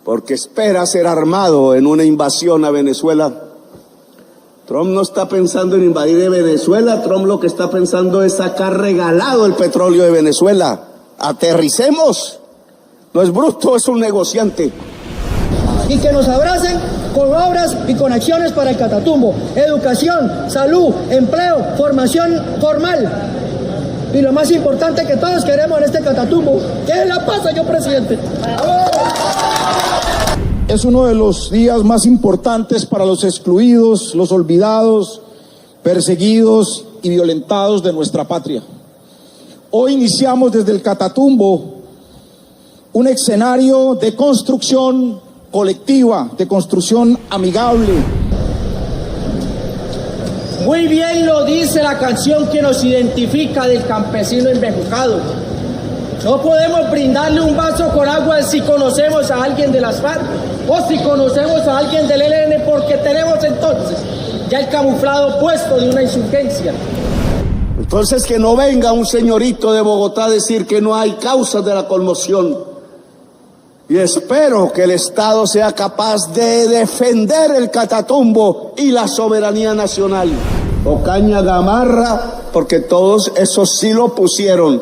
porque espera ser armado en una invasión a Venezuela. Trump no está pensando en invadir Venezuela, Trump lo que está pensando es sacar regalado el petróleo de Venezuela. Aterricemos, no es bruto, es un negociante. Y que nos abracen con obras y con acciones para el Catatumbo, educación, salud, empleo, formación formal. Y lo más importante que todos queremos en este Catatumbo, que es la paz, señor presidente. Es uno de los días más importantes para los excluidos, los olvidados, perseguidos y violentados de nuestra patria. Hoy iniciamos desde el Catatumbo un escenario de construcción colectiva, de construcción amigable. Muy bien lo dice la canción que nos identifica del campesino embejucado. No podemos brindarle un vaso con agua si conocemos a alguien de las FARC o si conocemos a alguien del ELN, porque tenemos entonces ya el camuflado puesto de una insurgencia. Entonces que no venga un señorito de Bogotá a decir que no hay causas de la conmoción. Y espero que el Estado sea capaz de defender el Catatumbo y la soberanía nacional. Ocaña, Gamarra, porque todos esos sí lo pusieron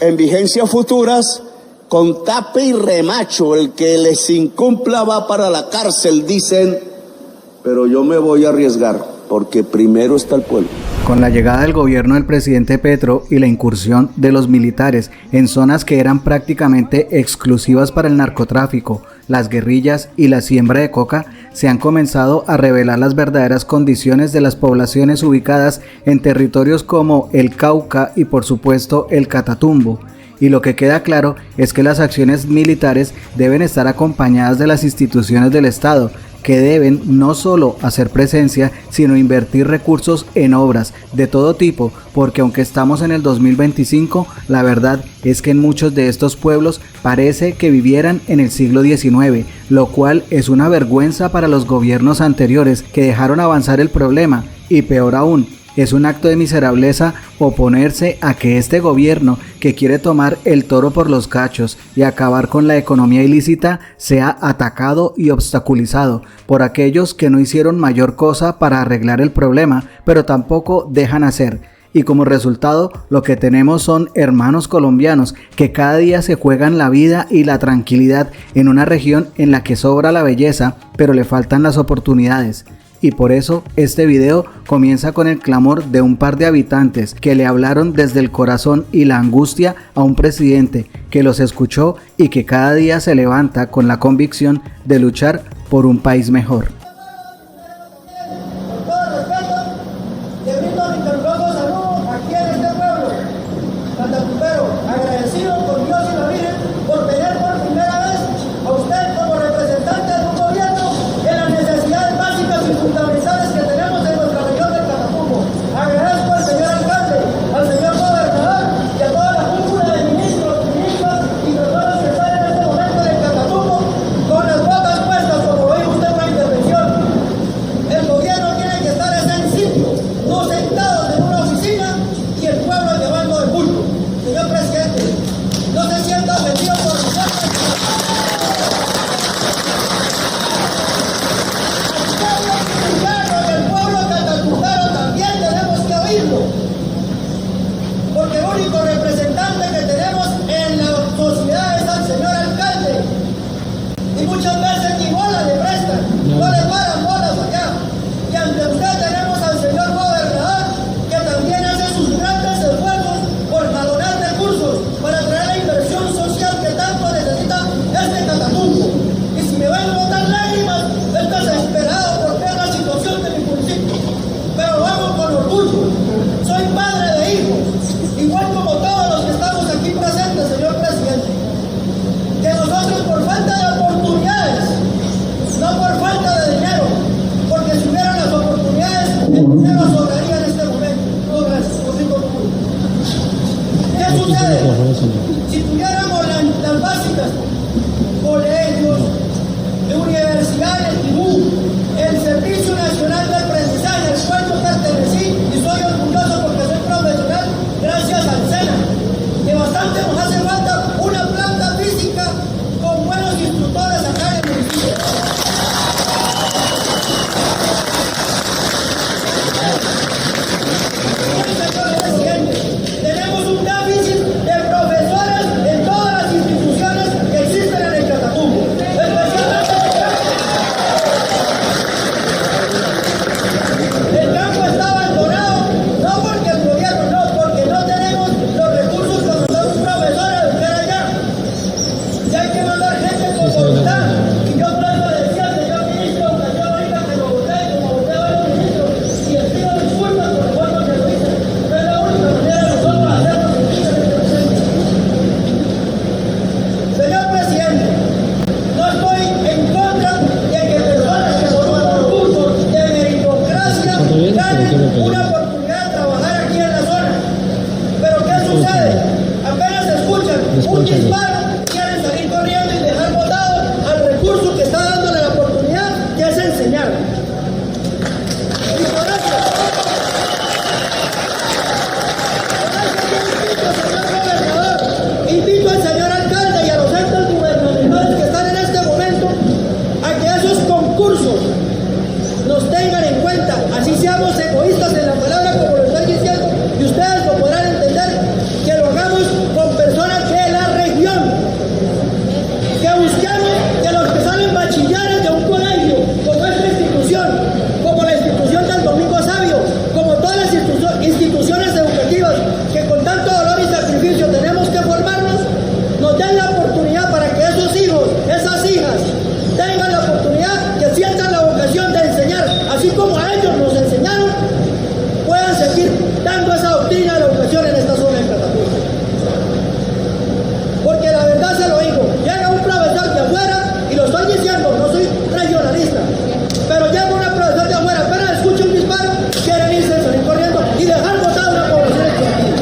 en vigencias futuras con tape y remacho. El que les incumpla va para la cárcel, dicen, pero yo me voy a arriesgar porque primero está el pueblo. Con la llegada del gobierno del presidente Petro y la incursión de los militares en zonas que eran prácticamente exclusivas para el narcotráfico, las guerrillas y la siembra de coca, se han comenzado a revelar las verdaderas condiciones de las poblaciones ubicadas en territorios como el Cauca y por supuesto el Catatumbo. Y lo que queda claro es que las acciones militares deben estar acompañadas de las instituciones del Estado, que deben no solo hacer presencia, sino invertir recursos en obras de todo tipo, porque aunque estamos en el 2025, la verdad es que en muchos de estos pueblos parece que vivieran en el siglo XIX, lo cual es una vergüenza para los gobiernos anteriores que dejaron avanzar el problema, y peor aún, es un acto de miserableza oponerse a que este gobierno, que quiere tomar el toro por los cachos y acabar con la economía ilícita, sea atacado y obstaculizado por aquellos que no hicieron mayor cosa para arreglar el problema, pero tampoco dejan hacer. Y como resultado, lo que tenemos son hermanos colombianos que cada día se juegan la vida y la tranquilidad en una región en la que sobra la belleza, pero le faltan las oportunidades. Y por eso este video comienza con el clamor de un par de habitantes que le hablaron desde el corazón y la angustia a un presidente que los escuchó y que cada día se levanta con la convicción de luchar por un país mejor. Con las botas puestas, como ve usted en la intervención. queremos que los que salen bachilleres de un colegio, como esta institución, como la institución del Domingo Sabio, como todas las instituciones educativas que con tanto dolor y sacrificio tenemos que formarnos, nos den la oportunidad para que esos hijos, esas hijas, tengan la oportunidad, que sientan la vocación de enseñar, así como a ellos nos enseñaron, puedan seguir dando esa doctrina de la educación en esta zona de Catatumbo. Porque la verdad se lo digo, llega un profesor de afuera, y lo estoy diciendo, no soy regionalista, pero llega un profesor de afuera, apenas escucha un disparo, quieren irse, salir corriendo y dejar botada una población estudiantil.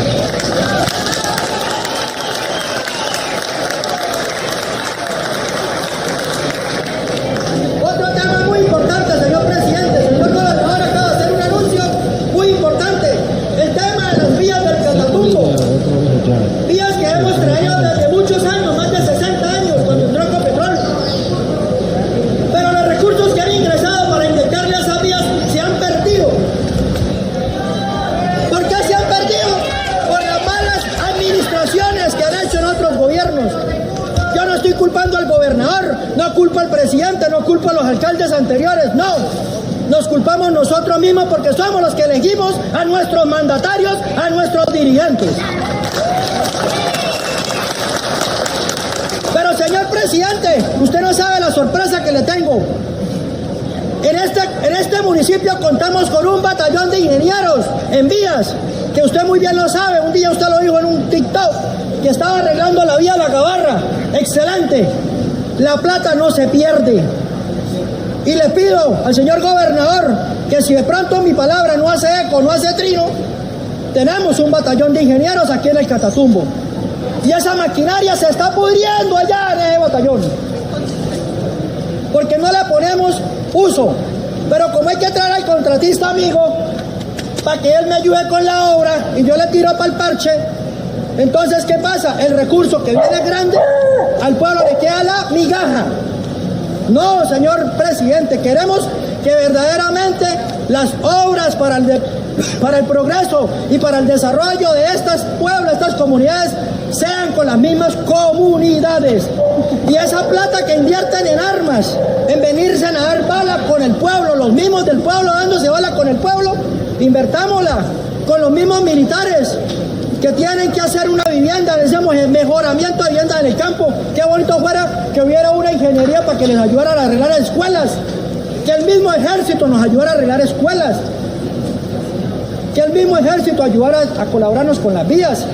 Otro tema muy importante, señor presidente, señor gobernador acaba de hacer un anuncio muy importante, el tema de las vías del Catatumbo, vías que hemos traído desde muchos años, más de 60 años, cuando entró Ecopetrol, pero los recursos que han ingresado para inyectarle a esas vías se han perdido. ¿Por qué se han perdido? Por las malas administraciones que han hecho en otros gobiernos. Yo no estoy culpando al gobernador, no culpo al presidente, no culpo a los alcaldes anteriores, no. Nos culpamos nosotros mismos porque somos los que elegimos a nuestros mandatarios, a nuestros dirigentes. Pero señor presidente, usted no sabe la sorpresa que le tengo. En este municipio contamos con un batallón de ingenieros en vías, que usted muy bien lo sabe, un día usted lo dijo en un TikTok, que estaba arreglando la vía La Gabarra. Excelente, la plata no se pierde. Y le pido al señor gobernador que si de pronto mi palabra no hace eco, no hace trino, tenemos un batallón de ingenieros aquí en el Catatumbo. Y esa maquinaria se está pudriendo allá en ese batallón, porque no le ponemos uso. Pero como hay que traer al contratista amigo para que él me ayude con la obra y yo le tiro para el parche, entonces ¿qué pasa? El recurso que viene grande, al pueblo le queda la migaja. No, señor presidente, queremos que verdaderamente las obras para el progreso y para el desarrollo de estos pueblos, estas comunidades, sean con las mismas comunidades. Y esa plata que invierten en armas, en venirse a dar bala con el pueblo, los mismos del pueblo dándose bala con el pueblo, invertámosla con los mismos militares que tienen que hacer una vivienda, decíamos, el mejoramiento de vivienda en el campo. Qué bonito fuera que hubiera una ingeniería para que les ayudara a arreglar escuelas, que el mismo ejército nos ayudara a arreglar escuelas, que el mismo ejército ayudara a colaborarnos con las vías,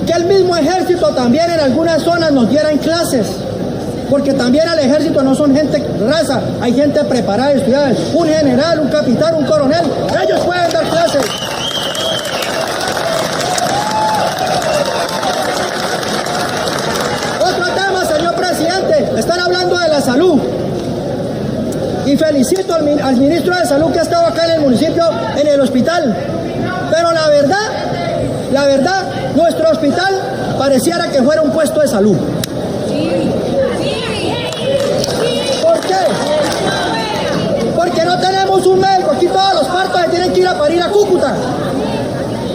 que el mismo ejército también en algunas zonas nos diera en clases, porque también al ejército no son gente raza, hay gente preparada, estudiada, un general, un capitán, un coronel, ellos pueden dar clases. Están hablando de la salud y felicito al ministro de Salud que ha estado acá en el municipio, en el hospital, pero la verdad, nuestro hospital pareciera que fuera un puesto de salud. ¿Por qué? Porque no tenemos un médico, aquí todos los partos se tienen que ir a parir a Cúcuta,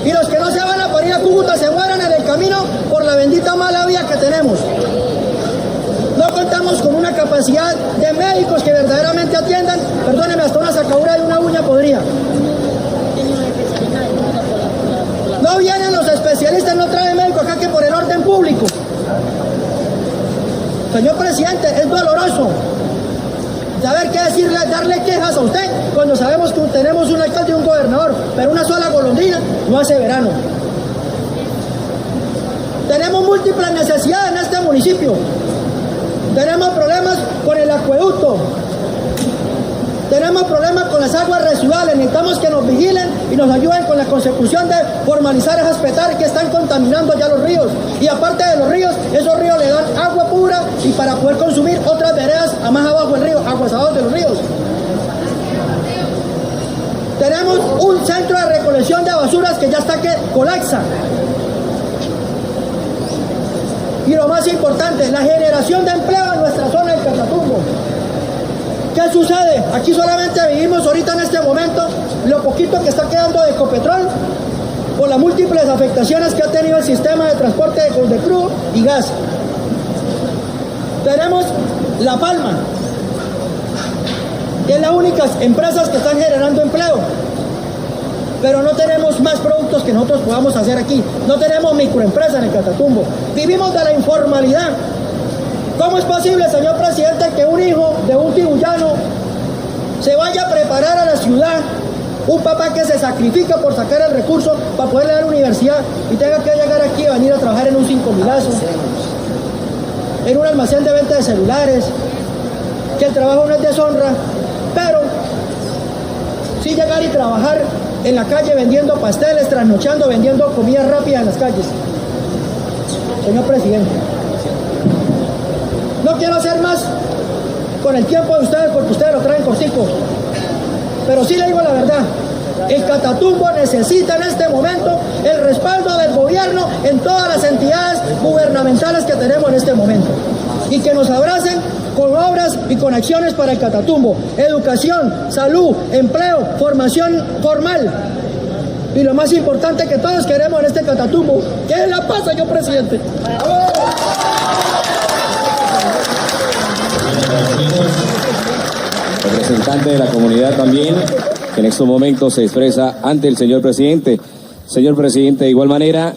y los que no se van a parir a Cúcuta se mueren en el camino por la bendita mala vía que tenemos. No contamos con una capacidad de médicos que verdaderamente atiendan, perdóneme, hasta una sacadura de una uña podría. No vienen los especialistas, no traen médicos acá que por el orden público. Señor presidente, es doloroso saber qué decirle, darle quejas a usted cuando sabemos que tenemos un alcalde y un gobernador, pero una sola golondrina no hace verano. Tenemos múltiples necesidades en este municipio. Tenemos problemas con el acueducto, tenemos problemas con las aguas residuales, necesitamos que nos vigilen y nos ayuden con la consecución de formalizar esas petares que están contaminando ya los ríos. Y aparte de los ríos, esos ríos le dan agua pura y para poder consumir otras veredas a más abajo del río, aguas abajo de los ríos. Tenemos un centro de recolección de basuras que ya está que colapsa. Y lo más importante, la generación de empleo en nuestra zona del Catatumbo. ¿Qué sucede? Aquí solamente vivimos ahorita en este momento lo poquito que está quedando de Ecopetrol por las múltiples afectaciones que ha tenido el sistema de transporte de crudo y gas. Tenemos La Palma, que es la única empresa que están generando empleo, pero no tenemos más productos que nosotros podamos hacer aquí. No tenemos microempresas en el Catatumbo. Vivimos de la informalidad. ¿Cómo es posible, señor presidente, que un hijo de un tigullano se vaya a preparar a la ciudad, un papá que se sacrifica por sacar el recurso para poderle dar universidad, y tenga que llegar aquí y venir a trabajar en un 5.000azo, en un almacén de venta de celulares, que el trabajo no es deshonra, pero sí llegar y trabajar en la calle vendiendo pasteles, trasnochando, vendiendo comida rápida en las calles? Señor presidente, no quiero hacer más con el tiempo de ustedes porque ustedes lo traen cortico, pero sí le digo la verdad. El Catatumbo necesita en este momento el respaldo del gobierno en todas las entidades gubernamentales que tenemos en este momento, y que nos abracen con obras y con acciones para el Catatumbo: educación, salud, empleo, formación formal, y lo más importante que todos queremos en este Catatumbo, que es la paz, señor presidente. Representante de la comunidad también, que en estos momentos se expresa ante el señor presidente. Señor presidente, de igual manera,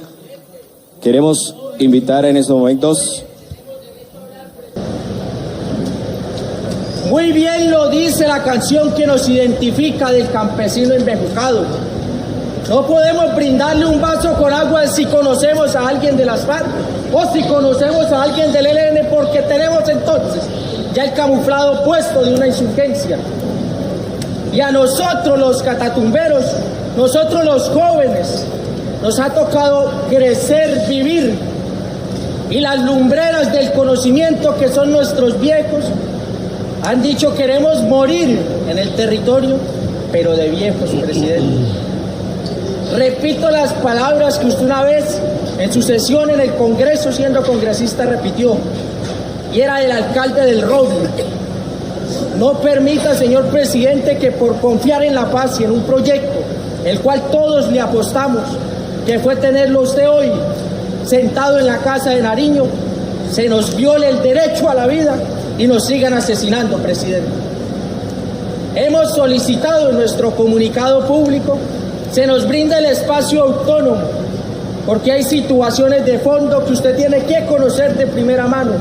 queremos invitar en estos momentos. Muy bien lo dice la canción que nos identifica del campesino embejucado. No podemos brindarle un vaso con agua si conocemos a alguien de las FARC o si conocemos a alguien del ELN, porque tenemos entonces ya el camuflado puesto de una insurgencia. Y a nosotros los catatumberos, nosotros los jóvenes, nos ha tocado crecer, vivir, y las lumbreras del conocimiento que son nuestros viejos han dicho: queremos morir en el territorio, pero de viejos, presidente. Repito las palabras que usted una vez en su sesión en el Congreso, siendo congresista, repitió, y era el alcalde del Roble: no permita, señor presidente, que por confiar en la paz y en un proyecto el cual todos le apostamos, que fue tenerlo usted hoy sentado en la Casa de Nariño, se nos viole el derecho a la vida y nos sigan asesinando, presidente. Hemos solicitado en nuestro comunicado público se nos brinda el espacio autónomo, porque hay situaciones de fondo que usted tiene que conocer de primera mano,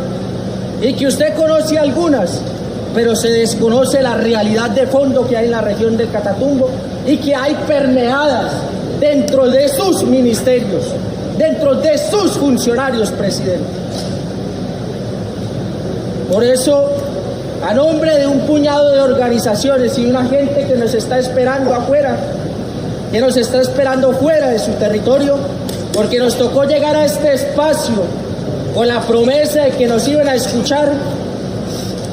y que usted conoce algunas, pero se desconoce la realidad de fondo que hay en la región del Catatumbo, y que hay permeadas dentro de sus ministerios, dentro de sus funcionarios, presidente. Por eso, a nombre de un puñado de organizaciones y una gente que nos está esperando afuera, que nos está esperando fuera de su territorio, porque nos tocó llegar a este espacio con la promesa de que nos iban a escuchar,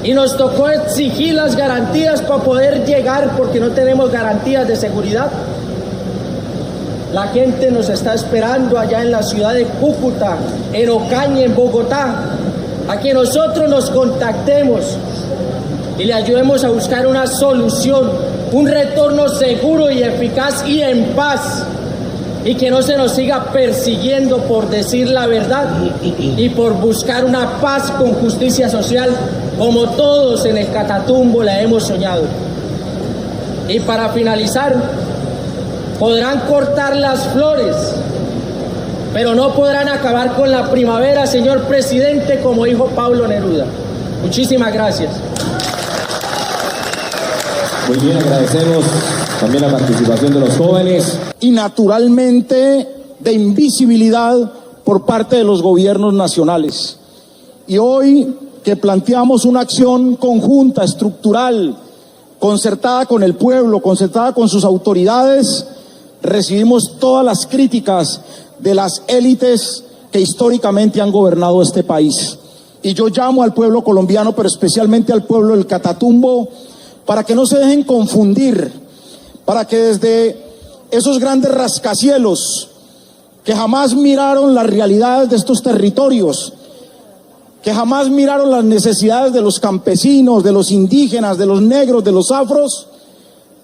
y nos tocó exigir las garantías para poder llegar, porque no tenemos garantías de seguridad. La gente nos está esperando allá en la ciudad de Cúcuta, en Ocaña, en Bogotá, a que nosotros nos contactemos y le ayudemos a buscar una solución, un retorno seguro y eficaz y en paz, y que no se nos siga persiguiendo por decir la verdad y por buscar una paz con justicia social, como todos en el Catatumbo la hemos soñado. Y para finalizar, podrán cortar las flores, pero no podrán acabar con la primavera, señor presidente, como dijo Pablo Neruda. Muchísimas gracias. Muy bien, agradecemos también la participación de los jóvenes. Y naturalmente de invisibilidad por parte de los gobiernos nacionales. Y hoy que planteamos una acción conjunta, estructural, concertada con el pueblo, concertada con sus autoridades, recibimos todas las críticas de las élites que históricamente han gobernado este país. Y yo llamo al pueblo colombiano, pero especialmente al pueblo del Catatumbo, para que no se dejen confundir, para que desde esos grandes rascacielos que jamás miraron las realidades de estos territorios, que jamás miraron las necesidades de los campesinos, de los indígenas, de los negros, de los afros,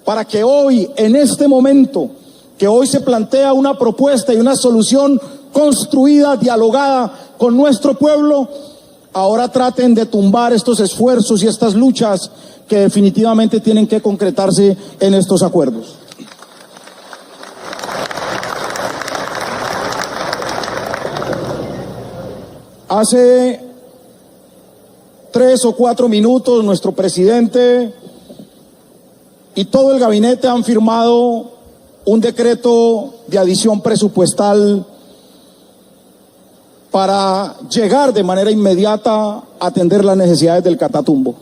para que hoy, en este momento, que hoy se plantea una propuesta y una solución construida, dialogada con nuestro pueblo, ahora traten de tumbar estos esfuerzos y estas luchas que definitivamente tienen que concretarse en estos acuerdos. Hace 3 o 4 minutos nuestro presidente y todo el gabinete han firmado un decreto de adición presupuestal para llegar de manera inmediata a atender las necesidades del Catatumbo.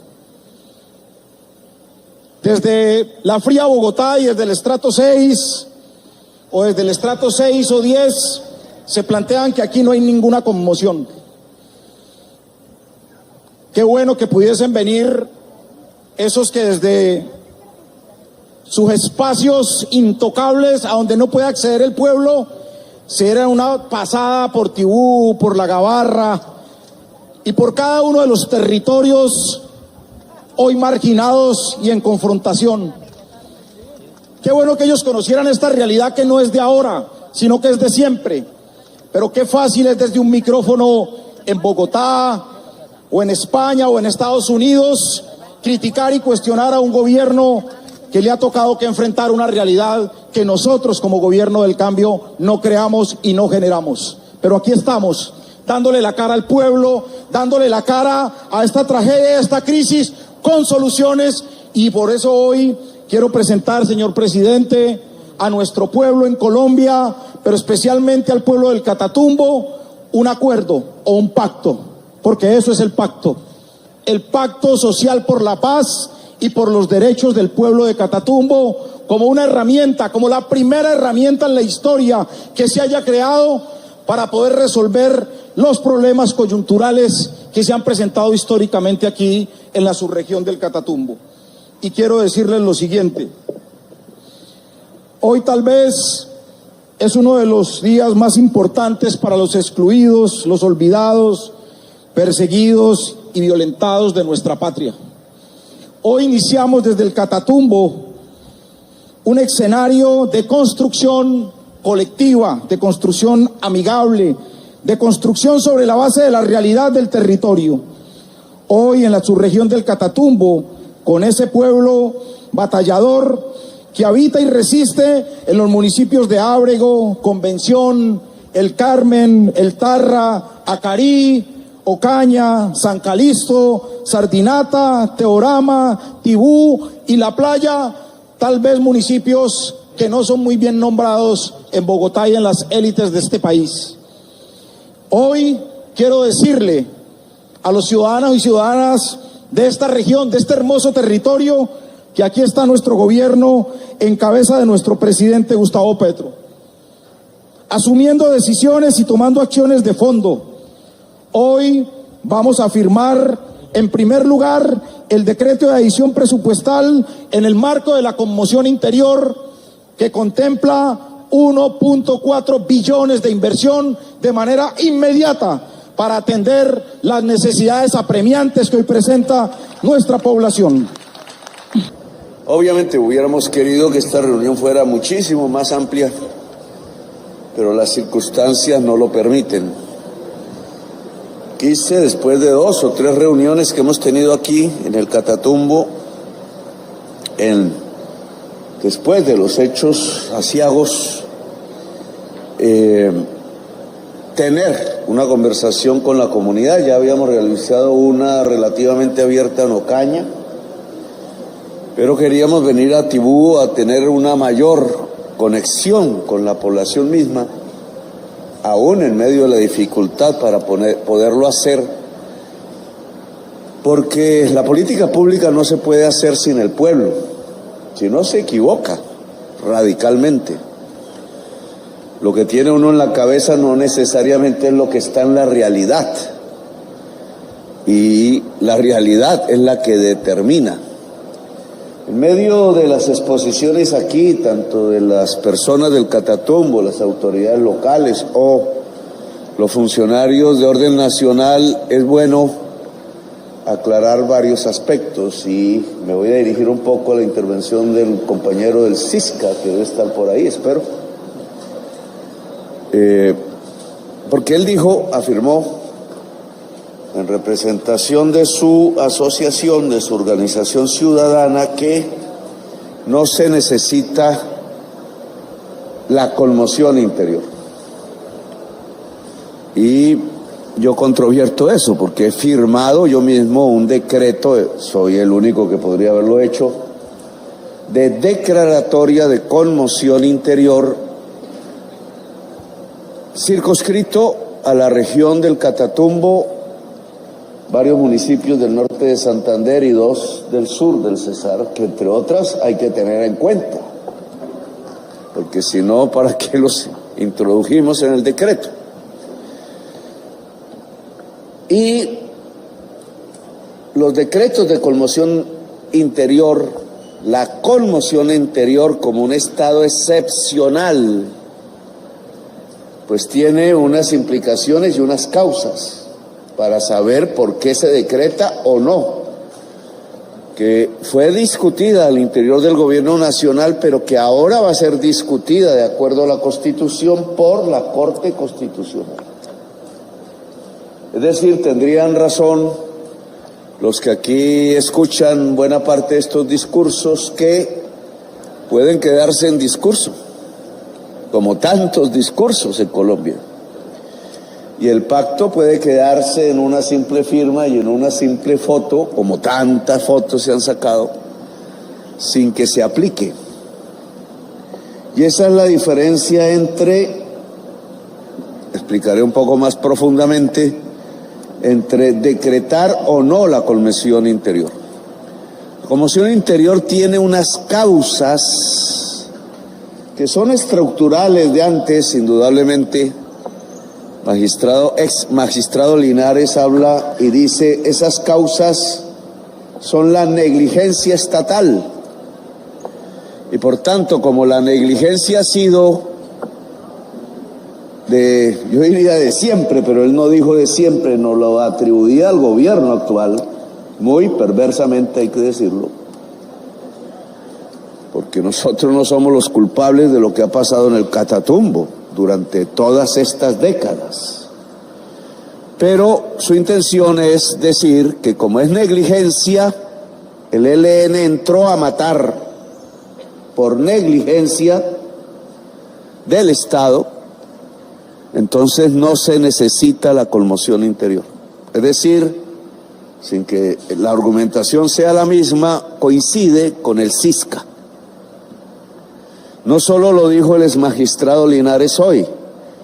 Desde la fría Bogotá y desde el estrato 6 o desde el estrato 6 o 10 se plantean que aquí no hay ninguna conmoción. Qué bueno que pudiesen venir esos que desde sus espacios intocables a donde no puede acceder el pueblo se dieran una pasada por Tibú, por La Gabarra y por cada uno de los territorios hoy marginados y en confrontación. Qué bueno que ellos conocieran esta realidad que no es de ahora, sino que es de siempre. Pero qué fácil es desde un micrófono en Bogotá o en España o en Estados Unidos criticar y cuestionar a un gobierno que le ha tocado que enfrentar una realidad que nosotros como gobierno del cambio no creamos y no generamos. Pero aquí estamos, dándole la cara al pueblo, dándole la cara a esta tragedia, a esta crisis, con soluciones, y por eso hoy quiero presentar, señor presidente, a nuestro pueblo en Colombia, pero especialmente al pueblo del Catatumbo, un acuerdo o un pacto, porque eso es el pacto social por la paz y por los derechos del pueblo de Catatumbo, como una herramienta, como la primera herramienta en la historia que se haya creado para poder resolver los problemas coyunturales que se han presentado históricamente aquí en la subregión del Catatumbo. Y quiero decirles lo siguiente: hoy tal vez es uno de los días más importantes para los excluidos, los olvidados, perseguidos y violentados de nuestra patria. Hoy iniciamos desde el Catatumbo un escenario de construcción colectiva, de construcción amigable, de construcción sobre la base de la realidad del territorio. Hoy en la subregión del Catatumbo, con ese pueblo batallador que habita y resiste en los municipios de Ábrego, Convención, El Carmen, El Tarra, Acarí, Ocaña, San Calixto, Sardinata, Teorama, Tibú y La Playa, tal vez municipios que no son muy bien nombrados en Bogotá y en las élites de este país. Hoy quiero decirle a los ciudadanos y ciudadanas de esta región, de este hermoso territorio, que aquí está nuestro gobierno en cabeza de nuestro presidente Gustavo Petro, asumiendo decisiones y tomando acciones de fondo. Hoy vamos a firmar, en primer lugar, el decreto de adición presupuestal en el marco de la conmoción interior que contempla 1.4 billones de inversión de manera inmediata para atender las necesidades apremiantes que hoy presenta nuestra población. Obviamente hubiéramos querido que esta reunión fuera muchísimo más amplia, pero las circunstancias no lo permiten. Quise, después de 2 o 3 reuniones que hemos tenido aquí en el Catatumbo, después de los hechos aciagos, tener una conversación con la comunidad. Ya habíamos realizado una relativamente abierta en Ocaña, pero queríamos venir a Tibú a tener una mayor conexión con la población misma, aún en medio de la dificultad para poderlo hacer, porque la política pública no se puede hacer sin el pueblo, si no se equivoca radicalmente. Lo que tiene uno en la cabeza no necesariamente es lo que está en la realidad, y la realidad es la que determina. En medio de las exposiciones aquí, tanto de las personas del Catatumbo, las autoridades locales o los funcionarios de orden nacional, es bueno aclarar varios aspectos, y me voy a dirigir un poco a la intervención del compañero del Cisca, que debe estar por ahí, espero. Porque él afirmó en representación de su asociación, de su organización ciudadana, que no se necesita la conmoción interior. Y yo controvierto eso, porque he firmado yo mismo un decreto, soy el único que podría haberlo hecho, de declaratoria de conmoción interior, circunscrito a la región del Catatumbo, varios municipios del norte de Santander y 2 del sur del Cesar, que entre otras hay que tener en cuenta, porque si no, ¿para qué los introdujimos en el decreto? Y los decretos de conmoción interior, la conmoción interior como un estado excepcional, pues tiene unas implicaciones y unas causas para saber por qué se decreta o no, que fue discutida al interior del gobierno nacional, pero que ahora va a ser discutida de acuerdo a la Constitución por la Corte Constitucional. Es decir, tendrían razón los que aquí escuchan buena parte de estos discursos, que pueden quedarse en discurso, como tantos discursos en Colombia. Y el pacto puede quedarse en una simple firma y en una simple foto, como tantas fotos se han sacado, sin que se aplique. Y esa es la diferencia entre, explicaré un poco más profundamente, entre decretar o no la conmoción interior. La conmoción interior tiene unas causas que son estructurales de antes, indudablemente. Ex magistrado Linares habla y dice: esas causas son la negligencia estatal. Y por tanto, como la negligencia ha sido yo diría de siempre, pero él no dijo de siempre, nos lo atribuía al gobierno actual, muy perversamente hay que decirlo, porque nosotros no somos los culpables de lo que ha pasado en el Catatumbo durante todas estas décadas. Pero su intención es decir que como es negligencia, el ELN entró a matar por negligencia del Estado, entonces no se necesita la conmoción interior. Es decir, sin que la argumentación sea la misma, coincide con el Cisca. No solo lo dijo el exmagistrado Linares hoy,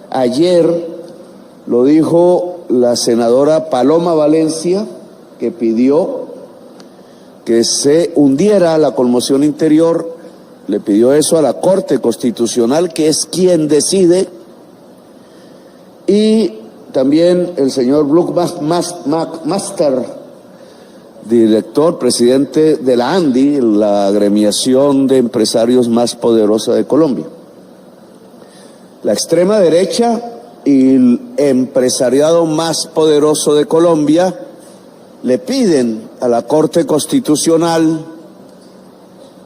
ayer lo dijo la senadora Paloma Valencia, que pidió que se hundiera la conmoción interior, le pidió eso a la Corte Constitucional, que es quien decide, y también el señor Buckmaster, director, presidente de la ANDI, la agremiación de empresarios más poderosa de Colombia. La extrema derecha y el empresariado más poderoso de Colombia le piden a la Corte Constitucional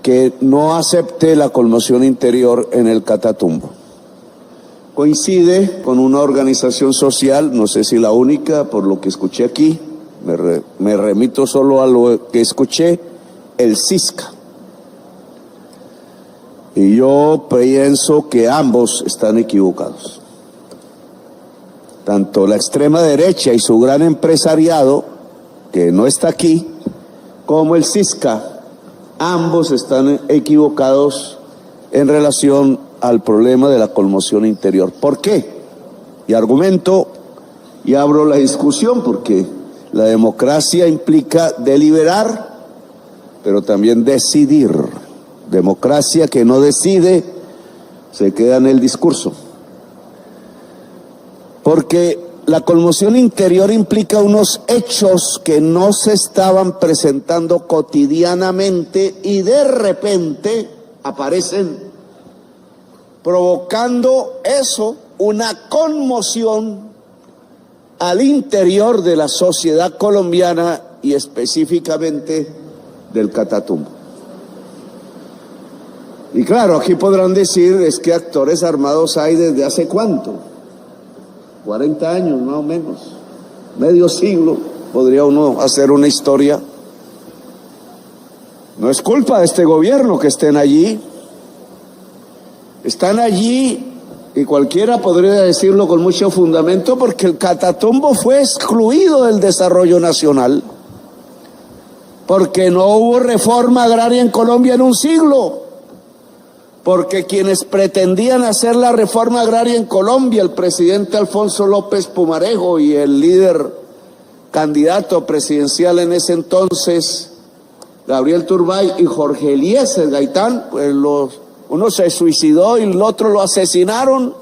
que no acepte la conmoción interior en el Catatumbo. Coincide con una organización social, no sé si la única, por lo que escuché aquí, me remito solo a lo que escuché, el Cisca. Y yo pienso que ambos están equivocados. Tanto la extrema derecha y su gran empresariado, que no está aquí, como el Cisca, ambos están equivocados en relación al problema de la conmoción interior. ¿Por qué? Y argumento y abro la discusión, porque la democracia implica deliberar, pero también decidir. Democracia que no decide se queda en el discurso. Porque la conmoción interior implica unos hechos que no se estaban presentando cotidianamente y de repente aparecen, provocando eso, una conmoción al interior de la sociedad colombiana y específicamente del Catatumbo. Y claro, aquí podrán decir, es que actores armados hay desde hace ¿cuánto? 40 años más o menos, medio siglo. podría uno hacer una historia. No es culpa de este gobierno que estén allí. Están allí, y cualquiera podría decirlo con mucho fundamento, porque el Catatumbo fue excluido del desarrollo nacional, porque no hubo reforma agraria en Colombia en un siglo, porque quienes pretendían hacer la reforma agraria en Colombia, el presidente Alfonso López Pumarejo y el líder candidato presidencial en ese entonces, Gabriel Turbay, y Jorge Eliezer Gaitán, pues uno se suicidó y el otro lo asesinaron,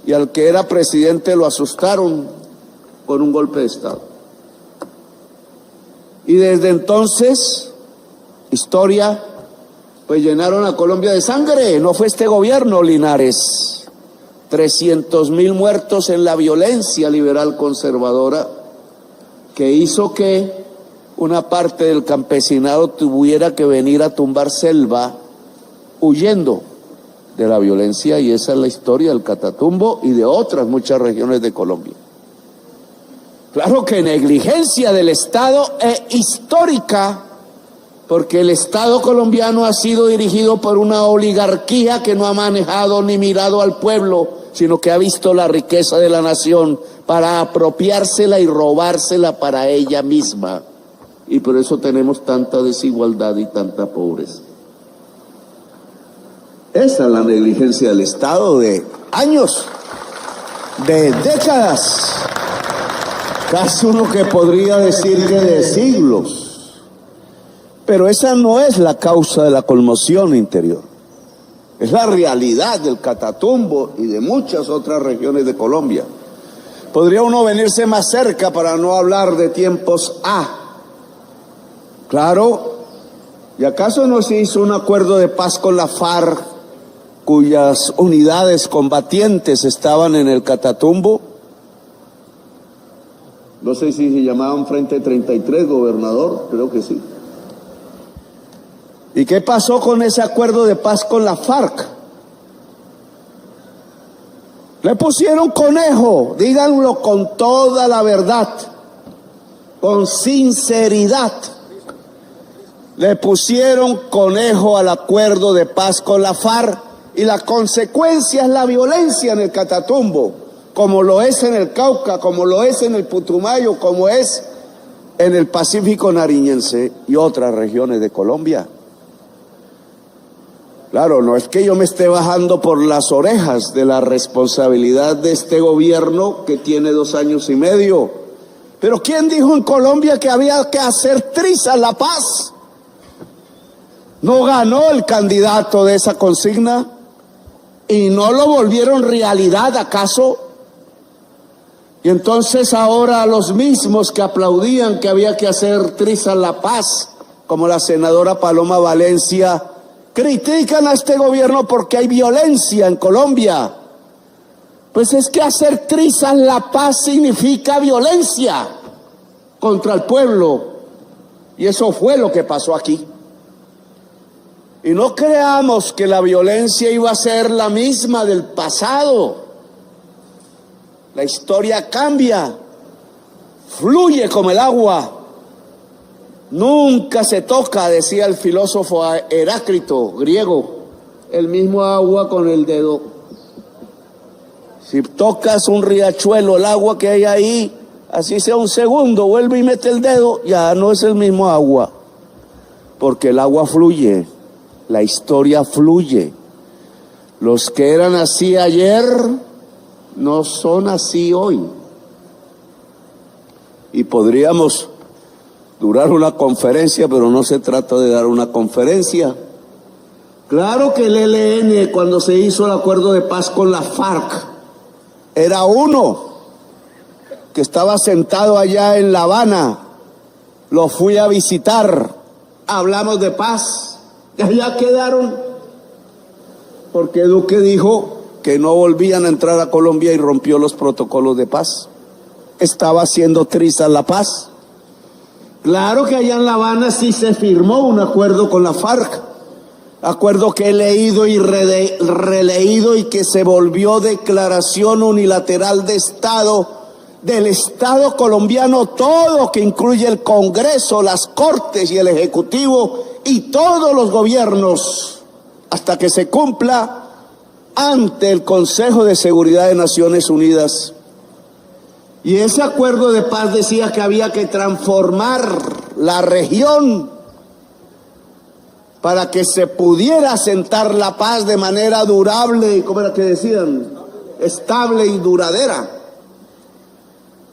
y al que era presidente lo asustaron con un golpe de Estado. Y desde entonces, historia, pues llenaron a Colombia de sangre. No fue este gobierno, Linares. 300.000 muertos en la violencia liberal conservadora, que hizo que una parte del campesinado tuviera que venir a tumbar selva huyendo de la violencia, y esa es la historia del Catatumbo y de otras muchas regiones de Colombia. Claro que negligencia del Estado histórica, porque el Estado colombiano ha sido dirigido por una oligarquía que no ha manejado ni mirado al pueblo, sino que ha visto la riqueza de la nación para apropiársela y robársela para ella misma. Y por eso tenemos tanta desigualdad y tanta pobreza. Esa es la negligencia del Estado de años, de décadas, casi uno que podría decir que de siglos. Pero esa no es la causa de la conmoción interior. Es la realidad del Catatumbo y de muchas otras regiones de Colombia. Podría uno venirse más cerca para no hablar de tiempos A. Claro, ¿y acaso no se hizo un acuerdo de paz con la FARC, cuyas unidades combatientes estaban en el Catatumbo? No sé si se llamaban Frente 33, gobernador, creo que sí. ¿Y qué pasó con ese acuerdo de paz con la FARC? Le pusieron conejo, díganlo con toda la verdad, con sinceridad. Le pusieron conejo al acuerdo de paz con la FARC, y la consecuencia es la violencia en el Catatumbo, como lo es en el Cauca, como lo es en el Putumayo, como es en el Pacífico Nariñense y otras regiones de Colombia. Claro, no es que yo me esté bajando por las orejas de la responsabilidad de este gobierno que tiene 2 años y medio. Pero ¿quién dijo en Colombia que había que hacer trizas la paz? ¿No ganó el candidato de esa consigna? ¿Y no lo volvieron realidad acaso? Y entonces ahora los mismos que aplaudían que había que hacer trizas la paz, como la senadora Paloma Valencia, critican a este gobierno porque hay violencia en Colombia. Pues es que hacer trizas la paz significa violencia contra el pueblo. Y eso fue lo que pasó aquí. Y no creamos que la violencia iba a ser la misma del pasado. La historia cambia, fluye como el agua. Nunca se toca, decía el filósofo Heráclito, griego, el mismo agua con el dedo. Si tocas un riachuelo, el agua que hay ahí, así sea un segundo, vuelve y mete el dedo, ya no es el mismo agua. Porque el agua fluye, la historia fluye. Los que eran así ayer no son así hoy. Y podríamos durar una conferencia, pero no se trata de dar una conferencia. Claro que el ELN, cuando se hizo el acuerdo de paz con la FARC, era uno que estaba sentado allá en La Habana. Lo fui a visitar, hablamos de paz, y allá quedaron, porque Duque dijo que no volvían a entrar a Colombia y rompió los protocolos de paz. Estaba haciendo trizas la paz. Claro que allá en La Habana sí se firmó un acuerdo con la FARC, acuerdo que he leído y releído y que se volvió declaración unilateral de Estado del Estado colombiano, todo, que incluye el Congreso, las Cortes y el Ejecutivo y todos los gobiernos, hasta que se cumpla ante el Consejo de Seguridad de Naciones Unidas. Y ese acuerdo de paz decía que había que transformar la región para que se pudiera asentar la paz de manera durable, ¿cómo era que decían? Estable y duradera.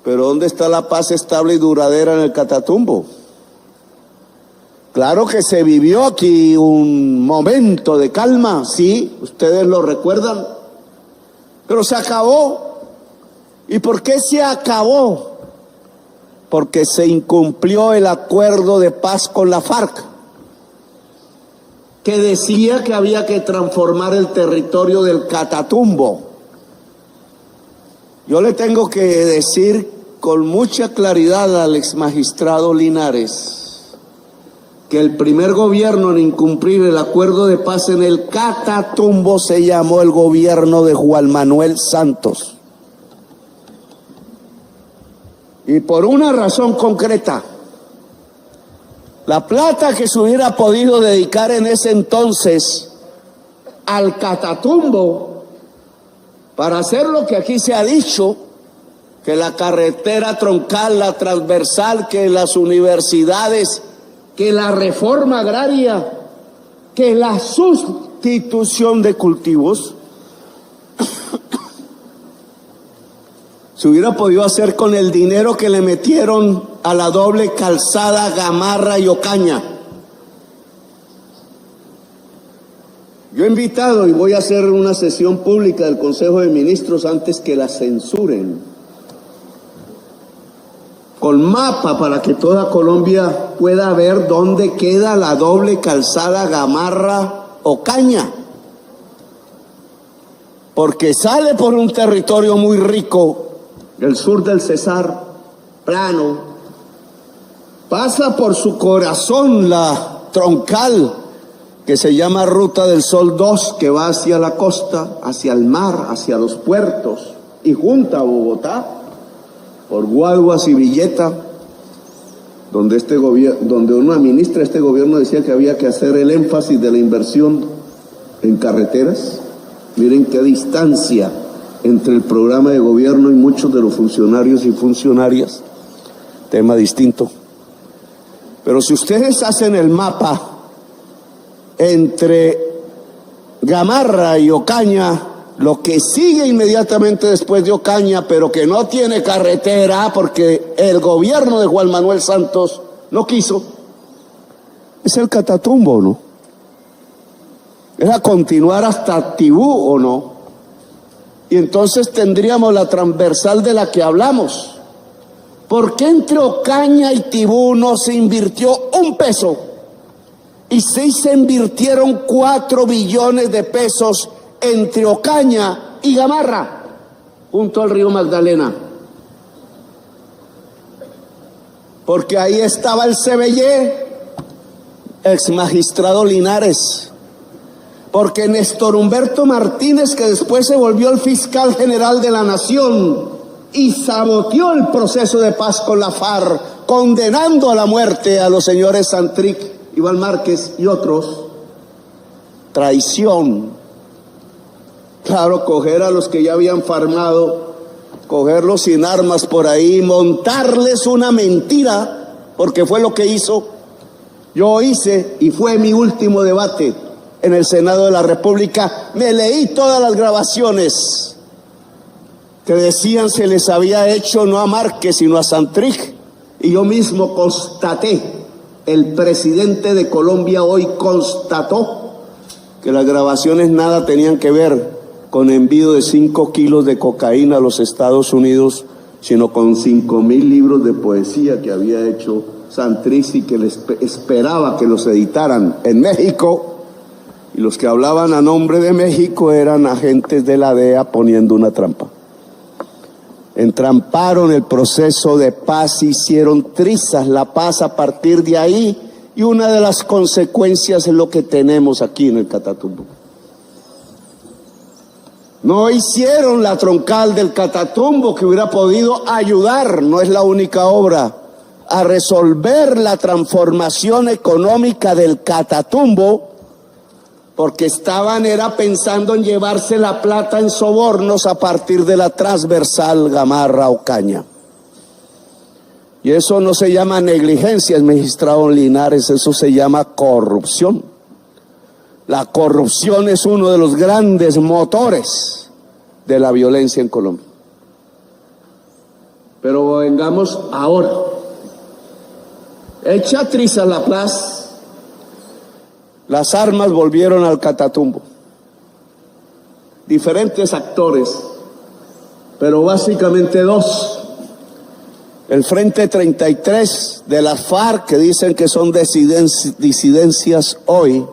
Pero ¿dónde está la paz estable y duradera en el Catatumbo? Claro que se vivió aquí un momento de calma, sí, ustedes lo recuerdan, pero se acabó. ¿Y por qué se acabó? Porque se incumplió el acuerdo de paz con la FARC, que decía que había que transformar el territorio del Catatumbo. Yo le tengo que decir con mucha claridad al exmagistrado Linares que el primer gobierno en incumplir el acuerdo de paz en el Catatumbo se llamó el gobierno de Juan Manuel Santos. Y por una razón concreta: la plata que se hubiera podido dedicar en ese entonces al Catatumbo para hacer lo que aquí se ha dicho, que la carretera troncal, la transversal, que las universidades, que la reforma agraria, que la sustitución de cultivos, se hubiera podido hacer con el dinero que le metieron a la doble calzada Gamarra y Ocaña. Yo he invitado y voy a hacer una sesión pública del Consejo de Ministros antes que la censuren, con mapa, para que toda Colombia pueda ver dónde queda la doble calzada Gamarra-Ocaña. Porque sale por un territorio muy rico, el sur del Cesar, plano, pasa por su corazón la troncal, que se llama Ruta del Sol 2, que va hacia la costa, hacia el mar, hacia los puertos, y junta a Bogotá, por Guaduas y Villeta, donde una ministra de este gobierno decía que había que hacer el énfasis de la inversión en carreteras. Miren qué distancia entre el programa de gobierno y muchos de los funcionarios y funcionarias. Tema distinto. Pero si ustedes hacen el mapa entre Gamarra y Ocaña, lo que sigue inmediatamente después de Ocaña, pero que no tiene carretera porque el gobierno de Juan Manuel Santos no quiso, es el Catatumbo, ¿no? Era continuar hasta Tibú, ¿o no? Y entonces tendríamos la transversal de la que hablamos. ¿Por qué entre Ocaña y Tibú no se invirtió un peso? Y sí se invirtieron 4 billones de pesos entre Ocaña y Gamarra, junto al río Magdalena. Porque ahí estaba el CBY, exmagistrado Linares. Porque Néstor Humberto Martínez, que después se volvió el fiscal general de la nación y saboteó el proceso de paz con la FARC, condenando a la muerte a los señores Santrich, Iván Márquez y otros. Traición. Claro, coger a los que ya habían farmado, cogerlos sin armas por ahí, montarles una mentira, porque fue lo que hizo. Yo hice, y fue mi último debate en el Senado de la República, me leí todas las grabaciones que decían se les había hecho no a Márquez sino a Santrich, y yo mismo constaté, el presidente de Colombia hoy constató que las grabaciones nada tenían que ver con envío de 5 kilos de cocaína a los Estados Unidos, sino con 5,000 libros de poesía que había hecho Santrich y que les esperaba que los editaran en México, y los que hablaban a nombre de México eran agentes de la DEA poniendo una trampa. Entramparon el proceso de paz, hicieron trizas la paz a partir de ahí, y una de las consecuencias es lo que tenemos aquí en el Catatumbo. No hicieron la troncal del Catatumbo, que hubiera podido ayudar, no es la única obra, a resolver la transformación económica del Catatumbo, porque era pensando en llevarse la plata en sobornos a partir de la transversal Gamarra-Ocaña. Y eso no se llama negligencia, magistrado Linares, eso se llama corrupción. La corrupción es uno de los grandes motores de la violencia en Colombia. Pero vengamos ahora. Hecha triza la plaza, las armas volvieron al Catatumbo. Diferentes actores, pero básicamente dos. El Frente 33 de las FARC, que dicen que son disidencias hoy,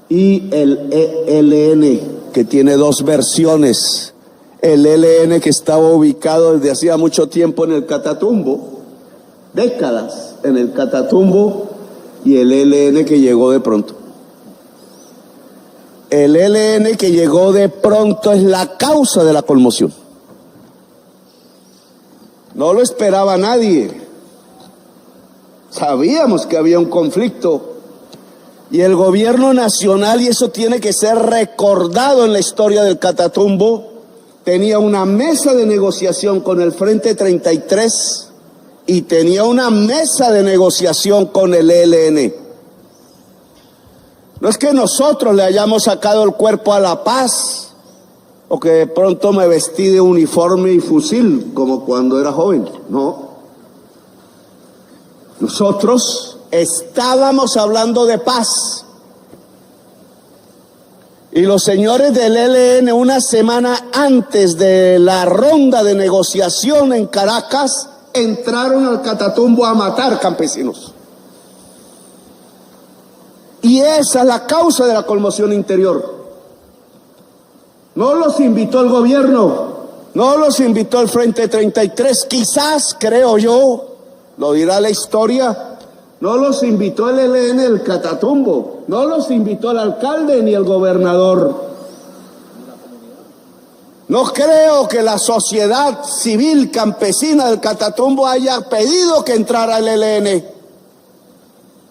y el ELN, que tiene dos versiones. El ELN, que estaba ubicado desde hacía mucho tiempo en el Catatumbo, décadas en el Catatumbo, y el ELN que llegó de pronto. El ELN que llegó de pronto es la causa de la conmoción. No lo esperaba nadie. Sabíamos que había un conflicto. Y el gobierno nacional, y eso tiene que ser recordado en la historia del Catatumbo, tenía una mesa de negociación con el Frente 33 y tenía una mesa de negociación con el ELN. No es que nosotros le hayamos sacado el cuerpo a la paz, o que de pronto me vestí de uniforme y fusil, como cuando era joven, no. Nosotros estábamos hablando de paz. Y los señores del ELN, una semana antes de la ronda de negociación en Caracas, entraron al Catatumbo a matar campesinos. Y esa es la causa de la conmoción interior. No los invitó el gobierno, no los invitó el Frente 33, quizás, creo yo, lo dirá la historia, no los invitó el ELN del Catatumbo, no los invitó el alcalde ni el gobernador. No creo que la sociedad civil campesina del Catatumbo haya pedido que entrara el ELN.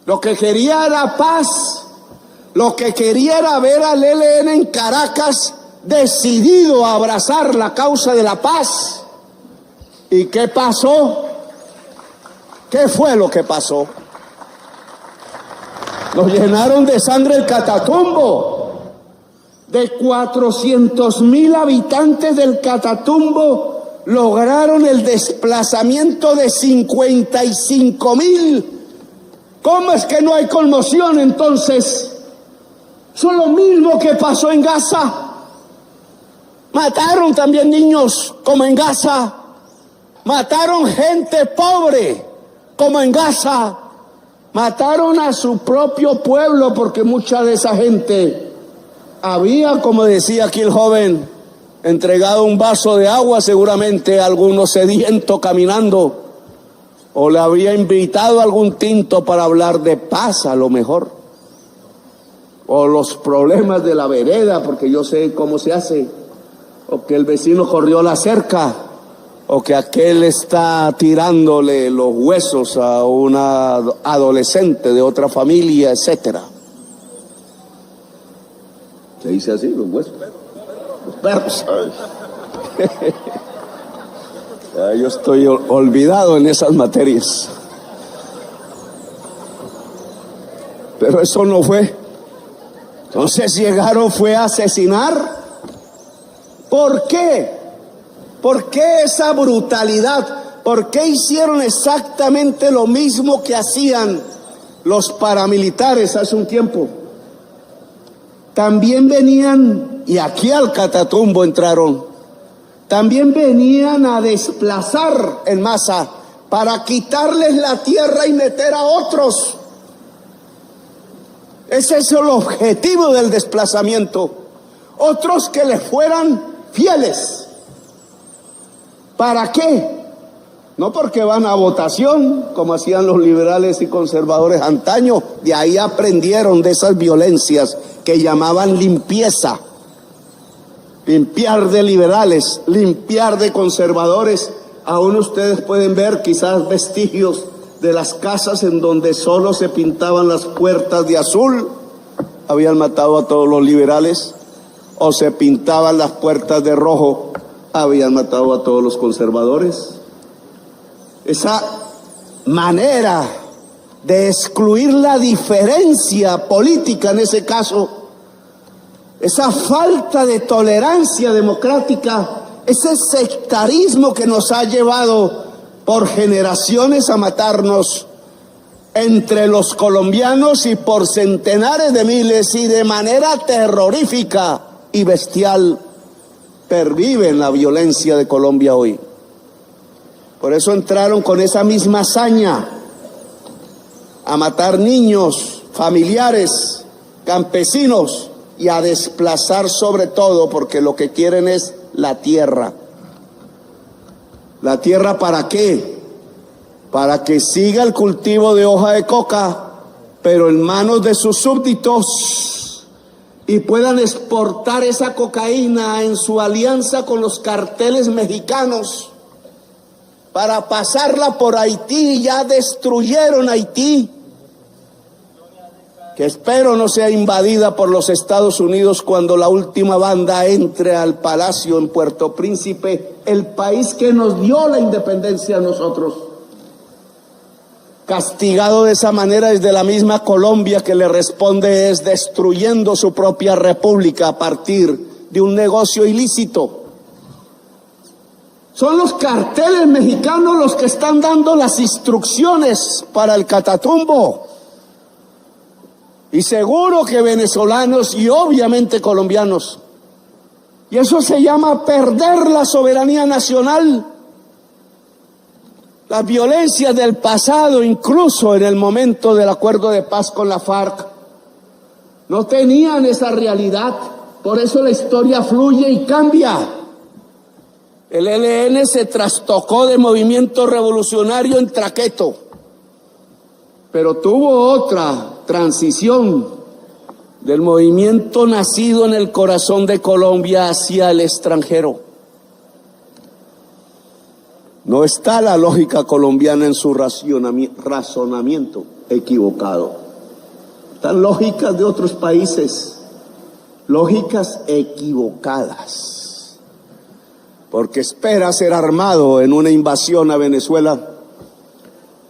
Lo que quería era paz, lo que quería era ver al ELN en Caracas decidido a abrazar la causa de la paz. ¿Y qué pasó? ¿Qué fue lo que pasó? Nos llenaron de sangre el Catatumbo. De 400.000 habitantes del Catatumbo lograron el desplazamiento de 55.000. ¿Cómo es que no hay conmoción entonces? Son lo mismo que pasó en Gaza. Mataron también niños, como en Gaza. Mataron gente pobre, como en Gaza. Mataron a su propio pueblo, porque mucha de esa gente había, como decía aquí el joven, entregado un vaso de agua seguramente a alguno sediento caminando, o le había invitado algún tinto para hablar de paz a lo mejor, o los problemas de la vereda, porque yo sé cómo se hace, o que el vecino corrió la cerca, o que aquel está tirándole los huesos a una adolescente de otra familia, etcétera. Se dice así, los huesos. Los perros. Ya, yo estoy olvidado en esas materias. Pero eso no fue. Entonces llegaron, fue a asesinar. ¿Por qué? ¿Por qué esa brutalidad? ¿Por qué hicieron exactamente lo mismo que hacían los paramilitares hace un tiempo? También venían, y aquí al Catatumbo entraron, también venían a desplazar en masa para quitarles la tierra y meter a otros. Ese es el objetivo del desplazamiento. Otros que les fueran fieles. ¿Para qué? No porque van a votación, como hacían los liberales y conservadores antaño. De ahí aprendieron de esas violencias que llamaban limpieza. limpiar de liberales, limpiar de conservadores. Aún ustedes pueden ver quizás vestigios de las casas en donde solo se pintaban las puertas de azul, habían matado a todos los liberales, o se pintaban las puertas de rojo, habían matado a todos los conservadores. Esa manera de excluir la diferencia política en ese caso, esa falta de tolerancia democrática, ese sectarismo que nos ha llevado por generaciones a matarnos entre los colombianos y por centenares de miles y de manera terrorífica y bestial, pervive en la violencia de Colombia hoy. Por eso entraron con esa misma hazaña a matar niños, familiares, campesinos y a desplazar sobre todo, porque lo que quieren es la tierra. ¿La tierra para qué? Para que siga el cultivo de hoja de coca, pero en manos de sus súbditos, y puedan exportar esa cocaína en su alianza con los carteles mexicanos para pasarla por Haití. Ya destruyeron Haití, que espero no sea invadida por los Estados Unidos cuando la última banda entre al palacio en Puerto Príncipe, el país que nos dio la independencia a nosotros. Castigado de esa manera desde la misma Colombia, que le responde es destruyendo su propia república a partir de un negocio ilícito. Son los carteles mexicanos los que están dando las instrucciones para el Catatumbo. Y seguro que venezolanos y obviamente colombianos. Y eso se llama perder la soberanía nacional. Las violencias del pasado, incluso en el momento del acuerdo de paz con la FARC, no tenían esa realidad. Por eso la historia fluye y cambia. El ELN se trastocó de movimiento revolucionario en traqueto, pero tuvo otra transición del movimiento nacido en el corazón de Colombia hacia el extranjero. No está la lógica colombiana en su razonamiento equivocado. Están lógicas de otros países, lógicas equivocadas. Porque espera ser armado en una invasión a Venezuela.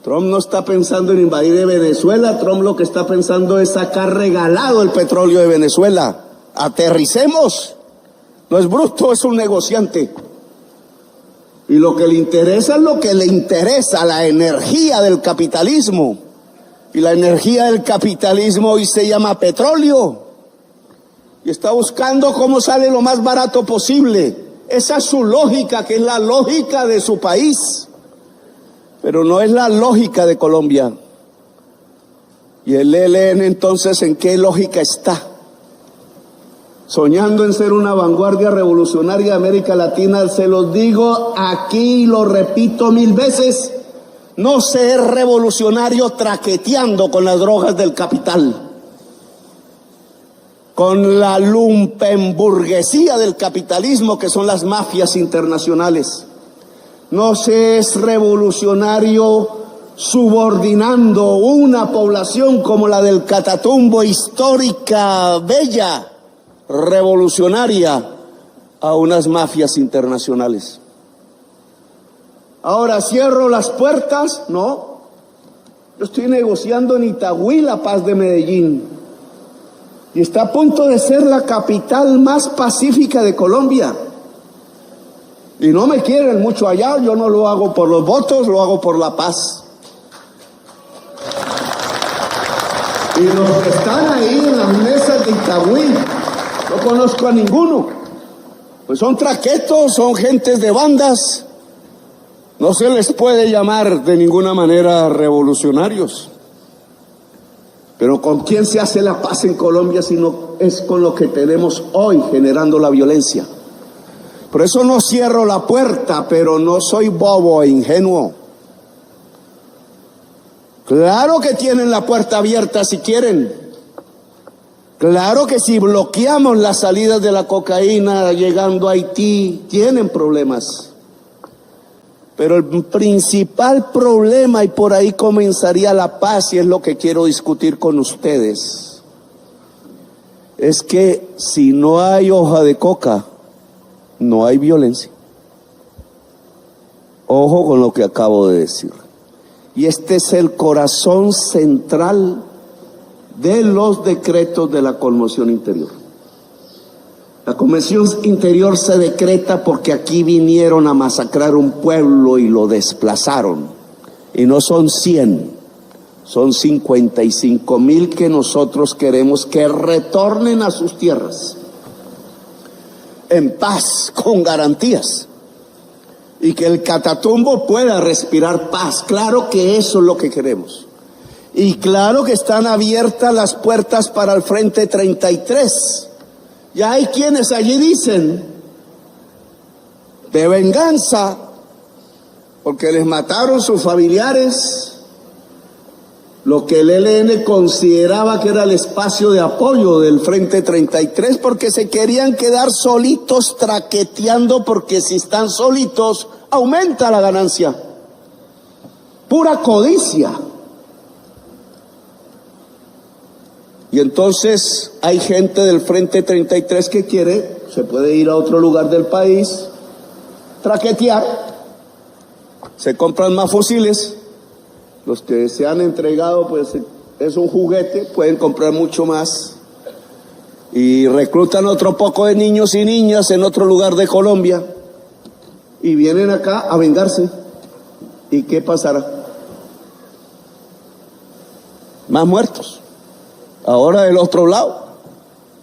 Trump no está pensando en invadir Venezuela, Trump lo que está pensando es sacar regalado el petróleo de Venezuela. Aterricemos. No es bruto, es un negociante. Y lo que le interesa es lo que le interesa, la energía del capitalismo. Y la energía del capitalismo hoy se llama petróleo. Y está buscando cómo sale lo más barato posible. Esa es su lógica, que es la lógica de su país. Pero no es la lógica de Colombia. Y el ELN entonces, ¿en qué lógica está? Soñando en ser una vanguardia revolucionaria de América Latina. Se los digo aquí y lo repito 1000 veces, no ser revolucionario traqueteando con las drogas del capital, con la lumpenburguesía del capitalismo que son las mafias internacionales. No se es revolucionario subordinando una población como la del Catatumbo, histórica, bella, revolucionaria, a unas mafias internacionales. Ahora, ¿cierro las puertas? No. Yo estoy negociando en Itagüí la paz de Medellín. Y está a punto de ser la capital más pacífica de Colombia. Y no me quieren mucho allá, yo no lo hago por los votos, lo hago por la paz. Y los que están ahí en las mesas de Itagüí, no conozco a ninguno. Pues son traquetos, son gentes de bandas. No se les puede llamar de ninguna manera revolucionarios. Pero ¿con quién se hace la paz en Colombia si no es con lo que tenemos hoy generando la violencia? Por eso no cierro la puerta, pero no soy bobo e ingenuo. Claro que tienen la puerta abierta si quieren. Claro que si bloqueamos las salidas de la cocaína llegando a Haití, tienen problemas. Pero el principal problema, y por ahí comenzaría la paz, y es lo que quiero discutir con ustedes, es que si no hay hoja de coca, no hay violencia. Ojo con lo que acabo de decir. Y este es el corazón central de los decretos de la conmoción interior. La conmoción interior se decreta porque aquí vinieron a masacrar un pueblo y lo desplazaron. Y no son 100, son 55,000 que nosotros queremos que retornen a sus tierras en paz, con garantías. Y que el Catatumbo pueda respirar paz. Claro que eso es lo que queremos. Y claro que están abiertas las puertas para el Frente 33. Ya hay quienes allí dicen de venganza, porque les mataron sus familiares, lo que el ELN consideraba que era el espacio de apoyo del Frente 33, porque se querían quedar solitos traqueteando, porque si están solitos aumenta la ganancia. Pura codicia. Y entonces hay gente del Frente 33 que quiere, se puede ir a otro lugar del país, traquetear, se compran más fusiles, los que se han entregado pues es un juguete, pueden comprar mucho más, y reclutan otro poco de niños y niñas en otro lugar de Colombia, y vienen acá a vengarse. ¿Y qué pasará? Más muertos. Ahora del otro lado,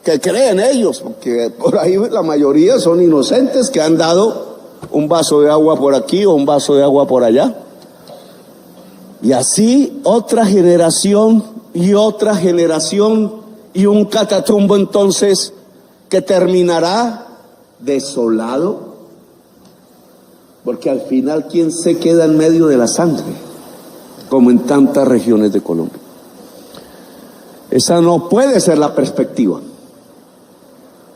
que creen ellos, porque por ahí la mayoría son inocentes que han dado un vaso de agua por aquí o un vaso de agua por allá. Y así otra generación y otra generación y un Catatumbo entonces que terminará desolado, porque al final ¿quién se queda en medio de la sangre? Como en tantas regiones de Colombia. Esa no puede ser la perspectiva.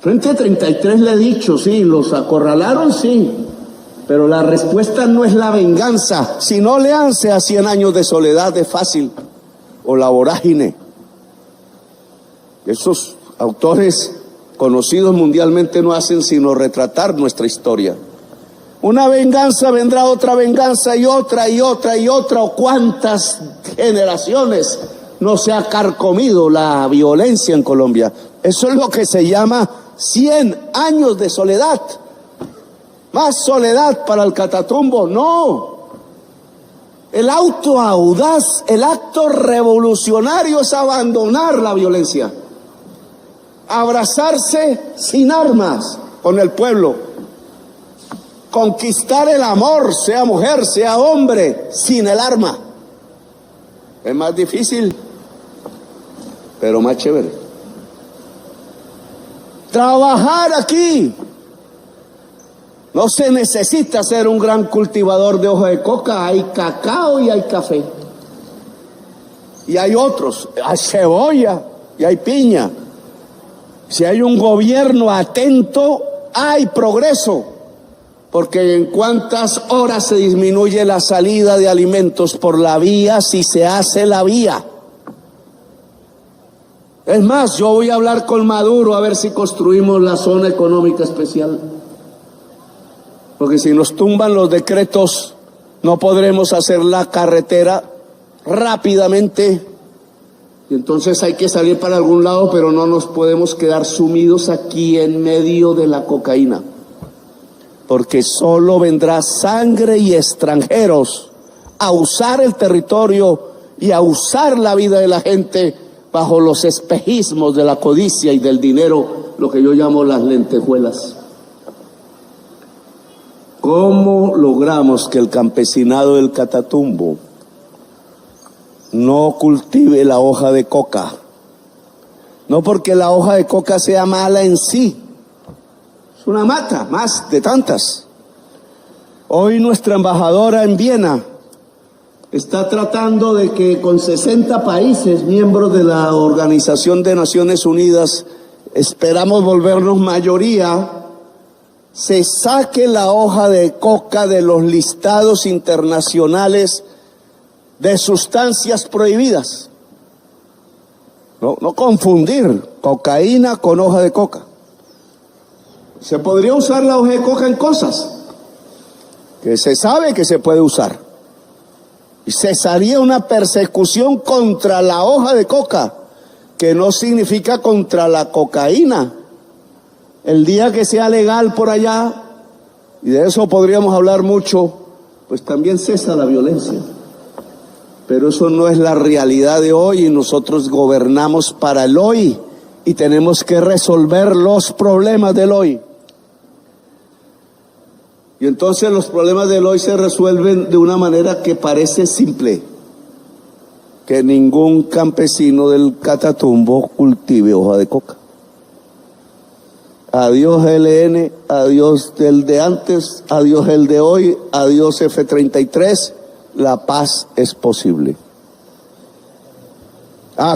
Frente 33 le he dicho, sí, los acorralaron, sí, pero la respuesta no es la venganza. Si no, léanse a 100 años de soledad de Fácil o La Vorágine. Esos autores conocidos mundialmente no hacen sino retratar nuestra historia. Una venganza vendrá otra venganza y otra y otra y otra, o cuántas generaciones no se ha carcomido la violencia en Colombia. Eso es lo que se llama 100 años de soledad. Más soledad para el Catatumbo, no. El auto audaz, el acto revolucionario es abandonar la violencia, abrazarse sin armas con el pueblo, conquistar el amor, sea mujer, sea hombre, sin el arma. Es más difícil, pero más chévere. Trabajar aquí. No se necesita ser un gran cultivador de hoja de coca, hay cacao y hay café. Y hay otros, hay cebolla y hay piña. Si hay un gobierno atento, hay progreso. Porque en cuántas horas se disminuye la salida de alimentos por la vía si se hace la vía. Es más, yo voy a hablar con Maduro a ver si construimos la zona económica especial. Porque si nos tumban los decretos, no podremos hacer la carretera rápidamente. Y entonces hay que salir para algún lado, pero no nos podemos quedar sumidos aquí en medio de la cocaína. Porque solo vendrá sangre y extranjeros a usar el territorio y a usar la vida de la gente bajo los espejismos de la codicia y del dinero, lo que yo llamo las lentejuelas. ¿Cómo logramos que el campesinado del Catatumbo no cultive la hoja de coca? No porque la hoja de coca sea mala en sí, es una mata más de tantas. Hoy nuestra embajadora en Viena está tratando de que con 60 países miembros de la Organización de Naciones Unidas, esperamos volvernos mayoría, se saque la hoja de coca de los listados internacionales de sustancias prohibidas. No confundir cocaína con hoja de coca. Se podría usar la hoja de coca en cosas que se sabe que se puede usar. Y cesaría una persecución contra la hoja de coca, que no significa contra la cocaína. El día que sea legal por allá, y de eso podríamos hablar mucho, pues también cesa la violencia. Pero eso no es la realidad de hoy, y nosotros gobernamos para el hoy y tenemos que resolver los problemas del hoy. Y entonces los problemas del hoy se resuelven de una manera que parece simple: que ningún campesino del Catatumbo cultive hoja de coca. Adiós ELN, adiós el de antes, adiós el de hoy, adiós F-33, la paz es posible.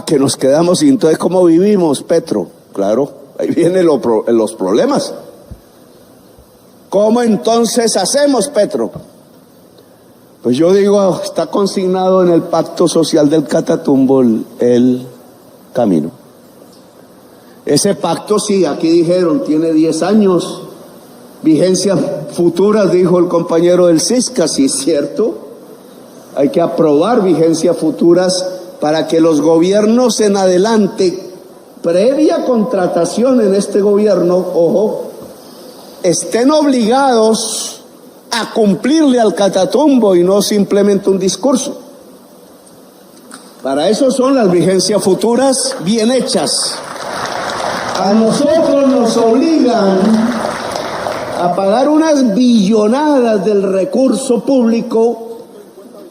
Que nos quedamos sin, entonces ¿cómo vivimos, Petro? Claro, ahí vienen los problemas. ¿Cómo entonces hacemos, Petro? Pues yo digo, está consignado en el Pacto Social del Catatumbo el camino. Ese pacto, sí, aquí dijeron, tiene 10 años, vigencias futuras, dijo el compañero del Cisca, sí es cierto. Hay que aprobar vigencias futuras para que los gobiernos en adelante, previa contratación en este gobierno, ojo, estén obligados a cumplirle al Catatumbo y no simplemente un discurso. Para eso son las vigencias futuras bien hechas. A nosotros nos obligan a pagar unas billonadas del recurso público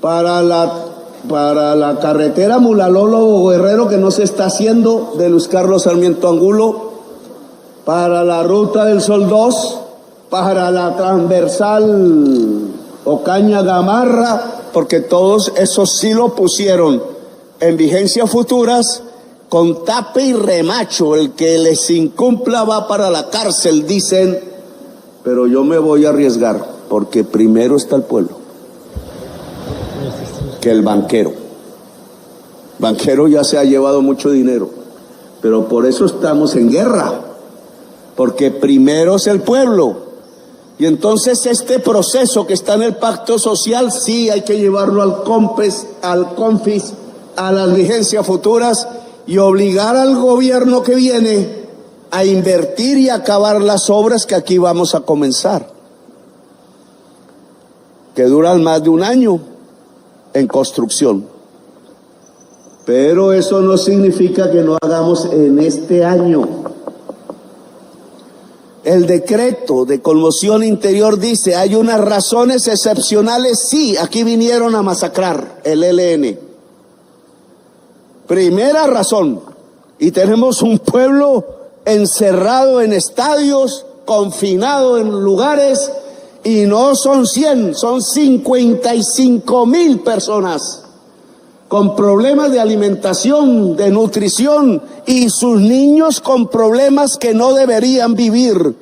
para la carretera Mulalolo Guerrero, que no se está haciendo, de Luis Carlos Sarmiento Angulo, para la Ruta del Sol 2, para la transversal Ocaña Gamarra, porque todos esos sí lo pusieron en vigencias futuras con tape y remacho. El que les incumpla va para la cárcel, dicen, pero yo me voy a arriesgar, porque primero está el pueblo que el banquero. Banquero ya se ha llevado mucho dinero, pero por eso estamos en guerra, porque primero es el pueblo. Y entonces este proceso que está en el pacto social, sí hay que llevarlo al COMPES, al CONFIS, a las vigencias futuras, y obligar al gobierno que viene a invertir y acabar las obras que aquí vamos a comenzar, que duran más de un año en construcción. Pero eso no significa que no hagamos en este año. El decreto de conmoción interior dice, hay unas razones excepcionales, sí, aquí vinieron a masacrar el ELN. Primera razón, y tenemos un pueblo encerrado en estadios, confinado en lugares, y no son 100, son 55,000 personas con problemas de alimentación, de nutrición, y sus niños con problemas que no deberían vivir,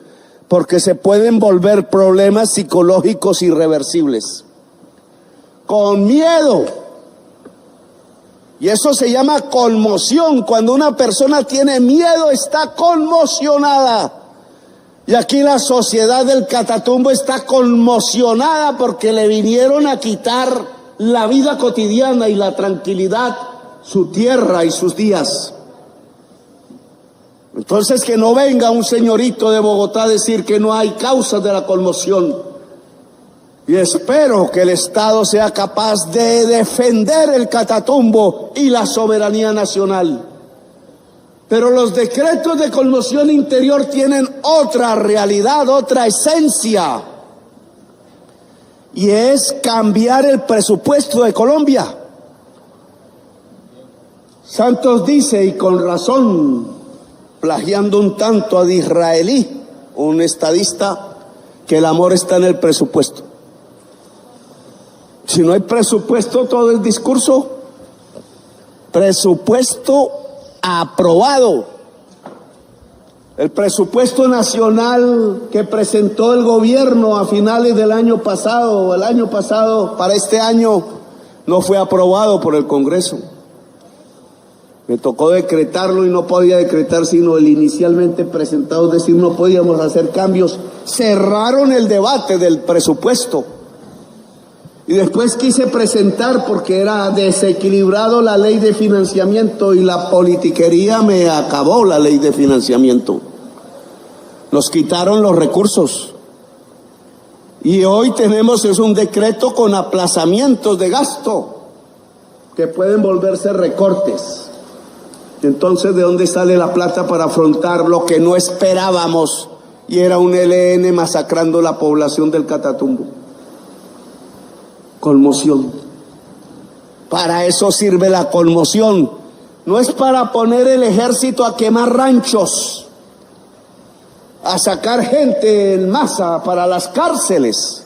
porque se pueden volver problemas psicológicos irreversibles. Con miedo. Y eso se llama conmoción. Cuando una persona tiene miedo, está conmocionada. Y aquí la sociedad del Catatumbo está conmocionada porque le vinieron a quitar la vida cotidiana y la tranquilidad, su tierra y sus días. Entonces, que no venga un señorito de Bogotá a decir que no hay causas de la conmoción. Y espero que el Estado sea capaz de defender el Catatumbo y la soberanía nacional. Pero los decretos de conmoción interior tienen otra realidad, otra esencia. Y es cambiar el presupuesto de Colombia. Santos dice, y con razón, plagiando un tanto a Disraeli, un estadista, que el amor está en el presupuesto. Si no hay presupuesto, todo es discurso. Presupuesto aprobado. El presupuesto nacional que presentó el gobierno a finales del año pasado, o el año pasado, para este año, no fue aprobado por el Congreso. Me tocó decretarlo y no podía decretar sino el inicialmente presentado, es decir, no podíamos hacer cambios. Cerraron el debate del presupuesto. Y después quise presentar porque era desequilibrado la ley de financiamiento y la politiquería me acabó la ley de financiamiento. Nos quitaron los recursos. Y hoy tenemos es un decreto con aplazamientos de gasto que pueden volverse recortes. Entonces, ¿de dónde sale la plata para afrontar lo que no esperábamos? Y era un ELN masacrando la población del Catatumbo. Conmoción. Para eso sirve la conmoción. No es para poner el ejército a quemar ranchos, a sacar gente en masa para las cárceles.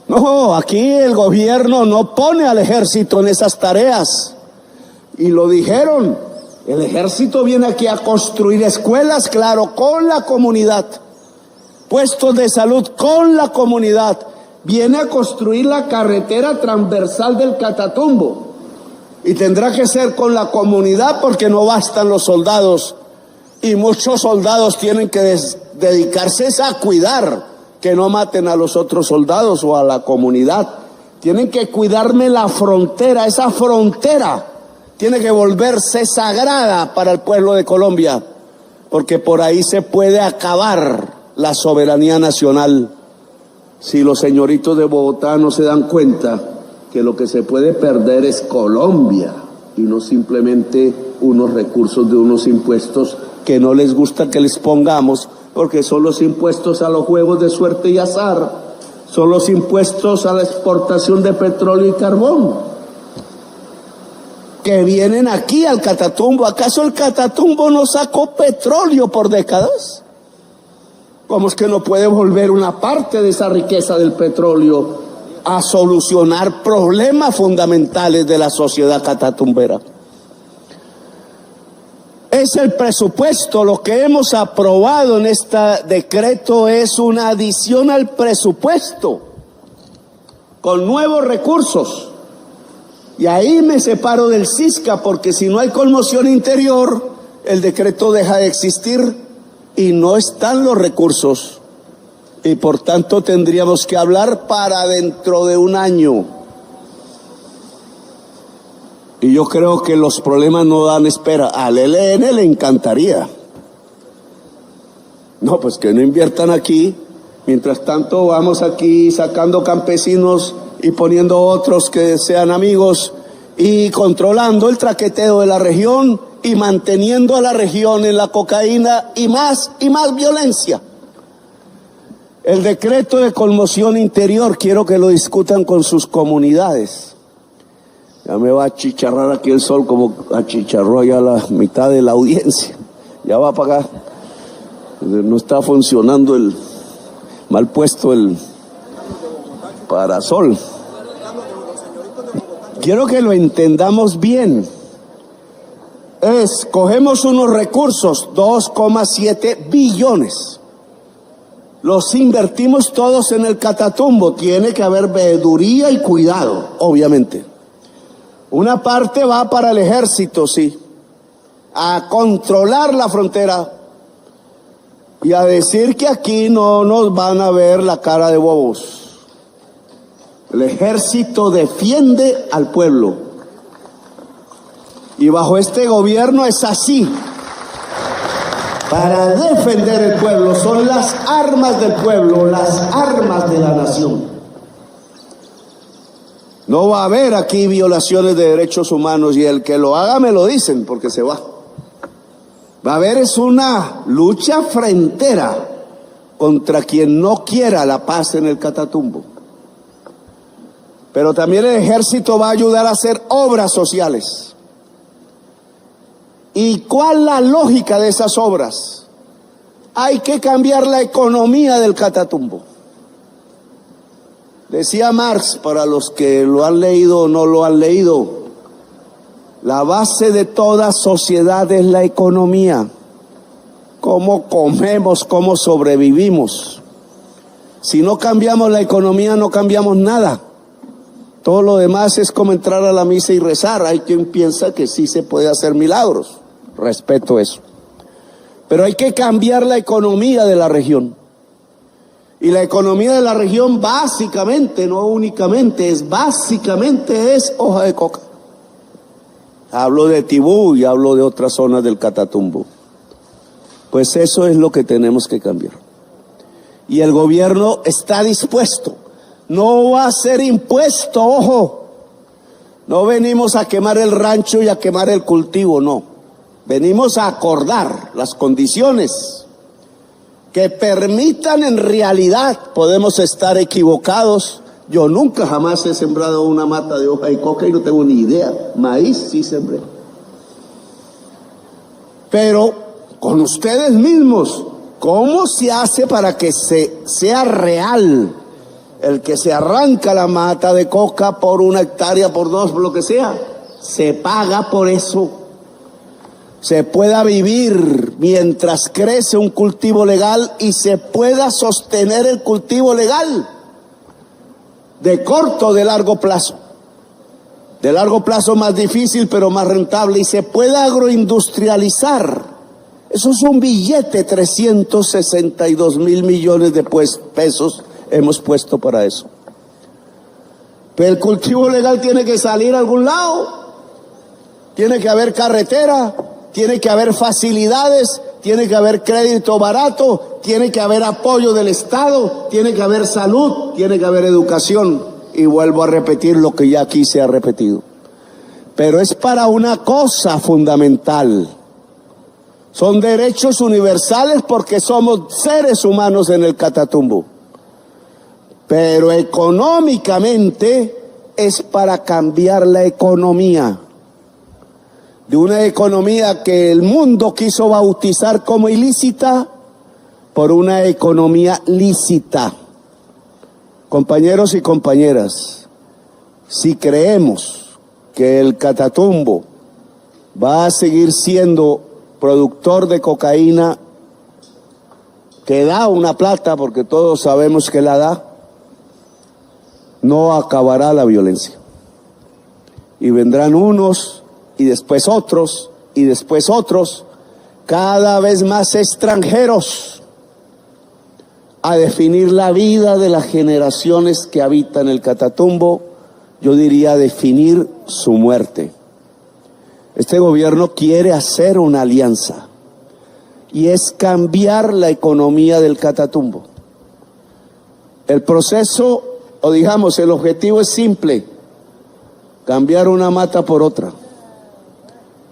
No, aquí el gobierno no pone al ejército en esas tareas. Y lo dijeron, el ejército viene aquí a construir escuelas, claro, con la comunidad, puestos de salud con la comunidad, viene a construir la carretera transversal del Catatumbo y tendrá que ser con la comunidad porque no bastan los soldados y muchos soldados tienen que dedicarse a cuidar que no maten a los otros soldados o a la comunidad. Tienen que cuidarme la frontera, esa frontera tiene que volverse sagrada para el pueblo de Colombia, porque por ahí se puede acabar la soberanía nacional si los señoritos de Bogotá no se dan cuenta que lo que se puede perder es Colombia y no simplemente unos recursos de unos impuestos que no les gusta que les pongamos, porque son los impuestos a los juegos de suerte y azar, son los impuestos a la exportación de petróleo y carbón que vienen aquí al Catatumbo. ¿Acaso el Catatumbo no sacó petróleo por décadas? ¿Cómo es que no puede volver una parte de esa riqueza del petróleo a solucionar problemas fundamentales de la sociedad catatumbera? Es el presupuesto, lo que hemos aprobado en este decreto es una adición al presupuesto con nuevos recursos. Y ahí me separo del Cisca, porque si no hay conmoción interior, el decreto deja de existir y no están los recursos. Y por tanto tendríamos que hablar para dentro de un año. Y yo creo que los problemas no dan espera. Al ELN le encantaría. No, pues que no inviertan aquí. Mientras tanto vamos aquí sacando campesinos y poniendo otros que sean amigos y controlando el traqueteo de la región y manteniendo a la región en la cocaína y más violencia. El decreto de conmoción interior quiero que lo discutan con sus comunidades. Ya me va a achicharrar aquí el sol como achicharró ya la mitad de la audiencia. Ya va a apagar. No está funcionando el mal puesto el parasol. Quiero que lo entendamos bien. Cogemos unos recursos, 2,7 billones. Los invertimos todos en el Catatumbo. Tiene que haber veeduría y cuidado, obviamente. Una parte va para el ejército, sí, a controlar la frontera y a decir que aquí no nos van a ver la cara de bobos. El ejército defiende al pueblo. Y bajo este gobierno es así. Para defender el pueblo, son las armas del pueblo, las armas de la nación. No va a haber aquí violaciones de derechos humanos y el que lo haga me lo dicen porque se va. Va a haber es una lucha frentera contra quien no quiera la paz en el Catatumbo. Pero también el ejército va a ayudar a hacer obras sociales. ¿Y cuál la lógica de esas obras? Hay que cambiar la economía del Catatumbo. Decía Marx, para los que lo han leído o no lo han leído, la base de toda sociedad es la economía. Cómo comemos, cómo sobrevivimos. Si no cambiamos la economía, no cambiamos nada. Todo lo demás es como entrar a la misa y rezar. Hay quien piensa que sí se puede hacer milagros. Respeto eso. Pero hay que cambiar la economía de la región. Y la economía de la región básicamente, no únicamente, básicamente es hoja de coca. Hablo de Tibú y hablo de otras zonas del Catatumbo. Pues eso es lo que tenemos que cambiar. Y el gobierno está dispuesto. No va a ser impuesto, ojo. No venimos a quemar el rancho y a quemar el cultivo, no. Venimos a acordar las condiciones que permitan en realidad. Podemos estar equivocados. Yo nunca jamás he sembrado una mata de hoja de coca y no tengo ni idea. Maíz sí sembré. Pero con ustedes mismos, ¿cómo se hace para que sea real? El que se arranca la mata de coca por 1 hectárea, por 2, por lo que sea, se paga por eso. Se pueda vivir mientras crece un cultivo legal y se pueda sostener el cultivo legal de corto o de largo plazo. De largo plazo más difícil, pero más rentable, y se pueda agroindustrializar. Eso es un billete, 362.000 millones de pesos hemos puesto para eso. Pero el cultivo legal tiene que salir a algún lado. Tiene que haber carretera, tiene que haber facilidades, tiene que haber crédito barato, tiene que haber apoyo del Estado, tiene que haber salud, tiene que haber educación. Y vuelvo a repetir lo que ya aquí se ha repetido. Pero es para una cosa fundamental. Son derechos universales porque somos seres humanos en el Catatumbo. Pero económicamente es para cambiar la economía. De una economía que el mundo quiso bautizar como ilícita por una economía lícita. Compañeros y compañeras, si creemos que el Catatumbo va a seguir siendo productor de cocaína, que da una plata, porque todos sabemos que la da, no acabará la violencia. Y vendrán unos, y después otros, y después otros, cada vez más extranjeros, a definir la vida de las generaciones que habitan el Catatumbo, yo diría definir su muerte. Este gobierno quiere hacer una alianza, y es cambiar la economía del Catatumbo. El proceso, o digamos, el objetivo es simple: cambiar una mata por otra.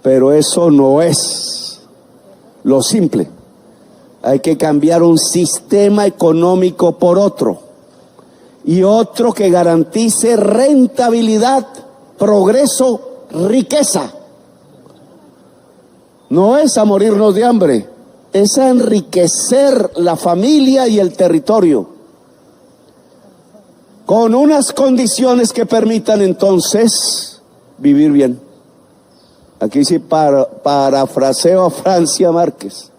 Pero eso no es lo simple. Hay que cambiar un sistema económico por otro, y otro que garantice rentabilidad, progreso, riqueza. No es a morirnos de hambre, es a enriquecer la familia y el territorio, con unas condiciones que permitan entonces vivir bien. Aquí sí parafraseo a Francia Márquez,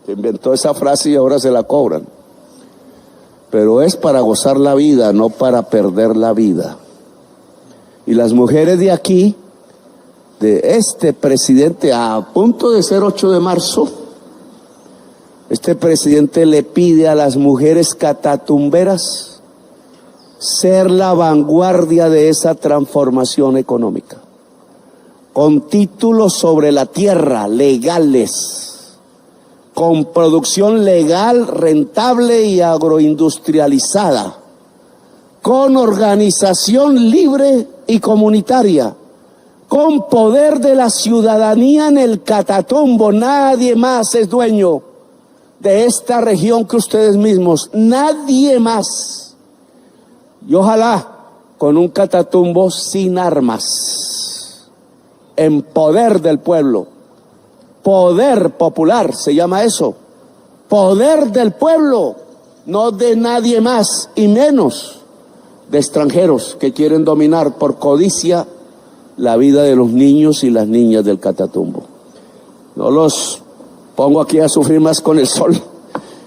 que inventó esa frase y ahora se la cobran. Pero es para gozar la vida, no para perder la vida. Y las mujeres de aquí, de este presidente, a punto de ser 8 de marzo, este presidente le pide a las mujeres catatumberas ser la vanguardia de esa transformación económica, con títulos sobre la tierra legales, con producción legal, rentable y agroindustrializada, con organización libre y comunitaria, con poder de la ciudadanía en el Catatumbo. Nadie más es dueño de esta región que ustedes mismos, nadie más. Y ojalá con un Catatumbo sin armas, en poder del pueblo. Poder popular se llama eso, poder del pueblo, no de nadie más, y menos de extranjeros que quieren dominar por codicia la vida de los niños y las niñas del Catatumbo. No los pongo aquí a sufrir más con el sol.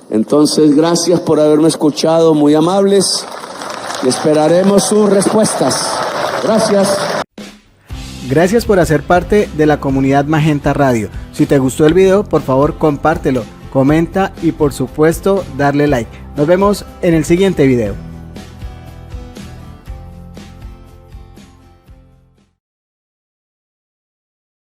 Entonces, gracias por haberme escuchado, muy amables. Esperaremos sus respuestas. Gracias. Gracias por hacer parte de la comunidad Magenta Radio. Si te gustó el video, por favor compártelo, comenta y por supuesto darle like. Nos vemos en el siguiente video.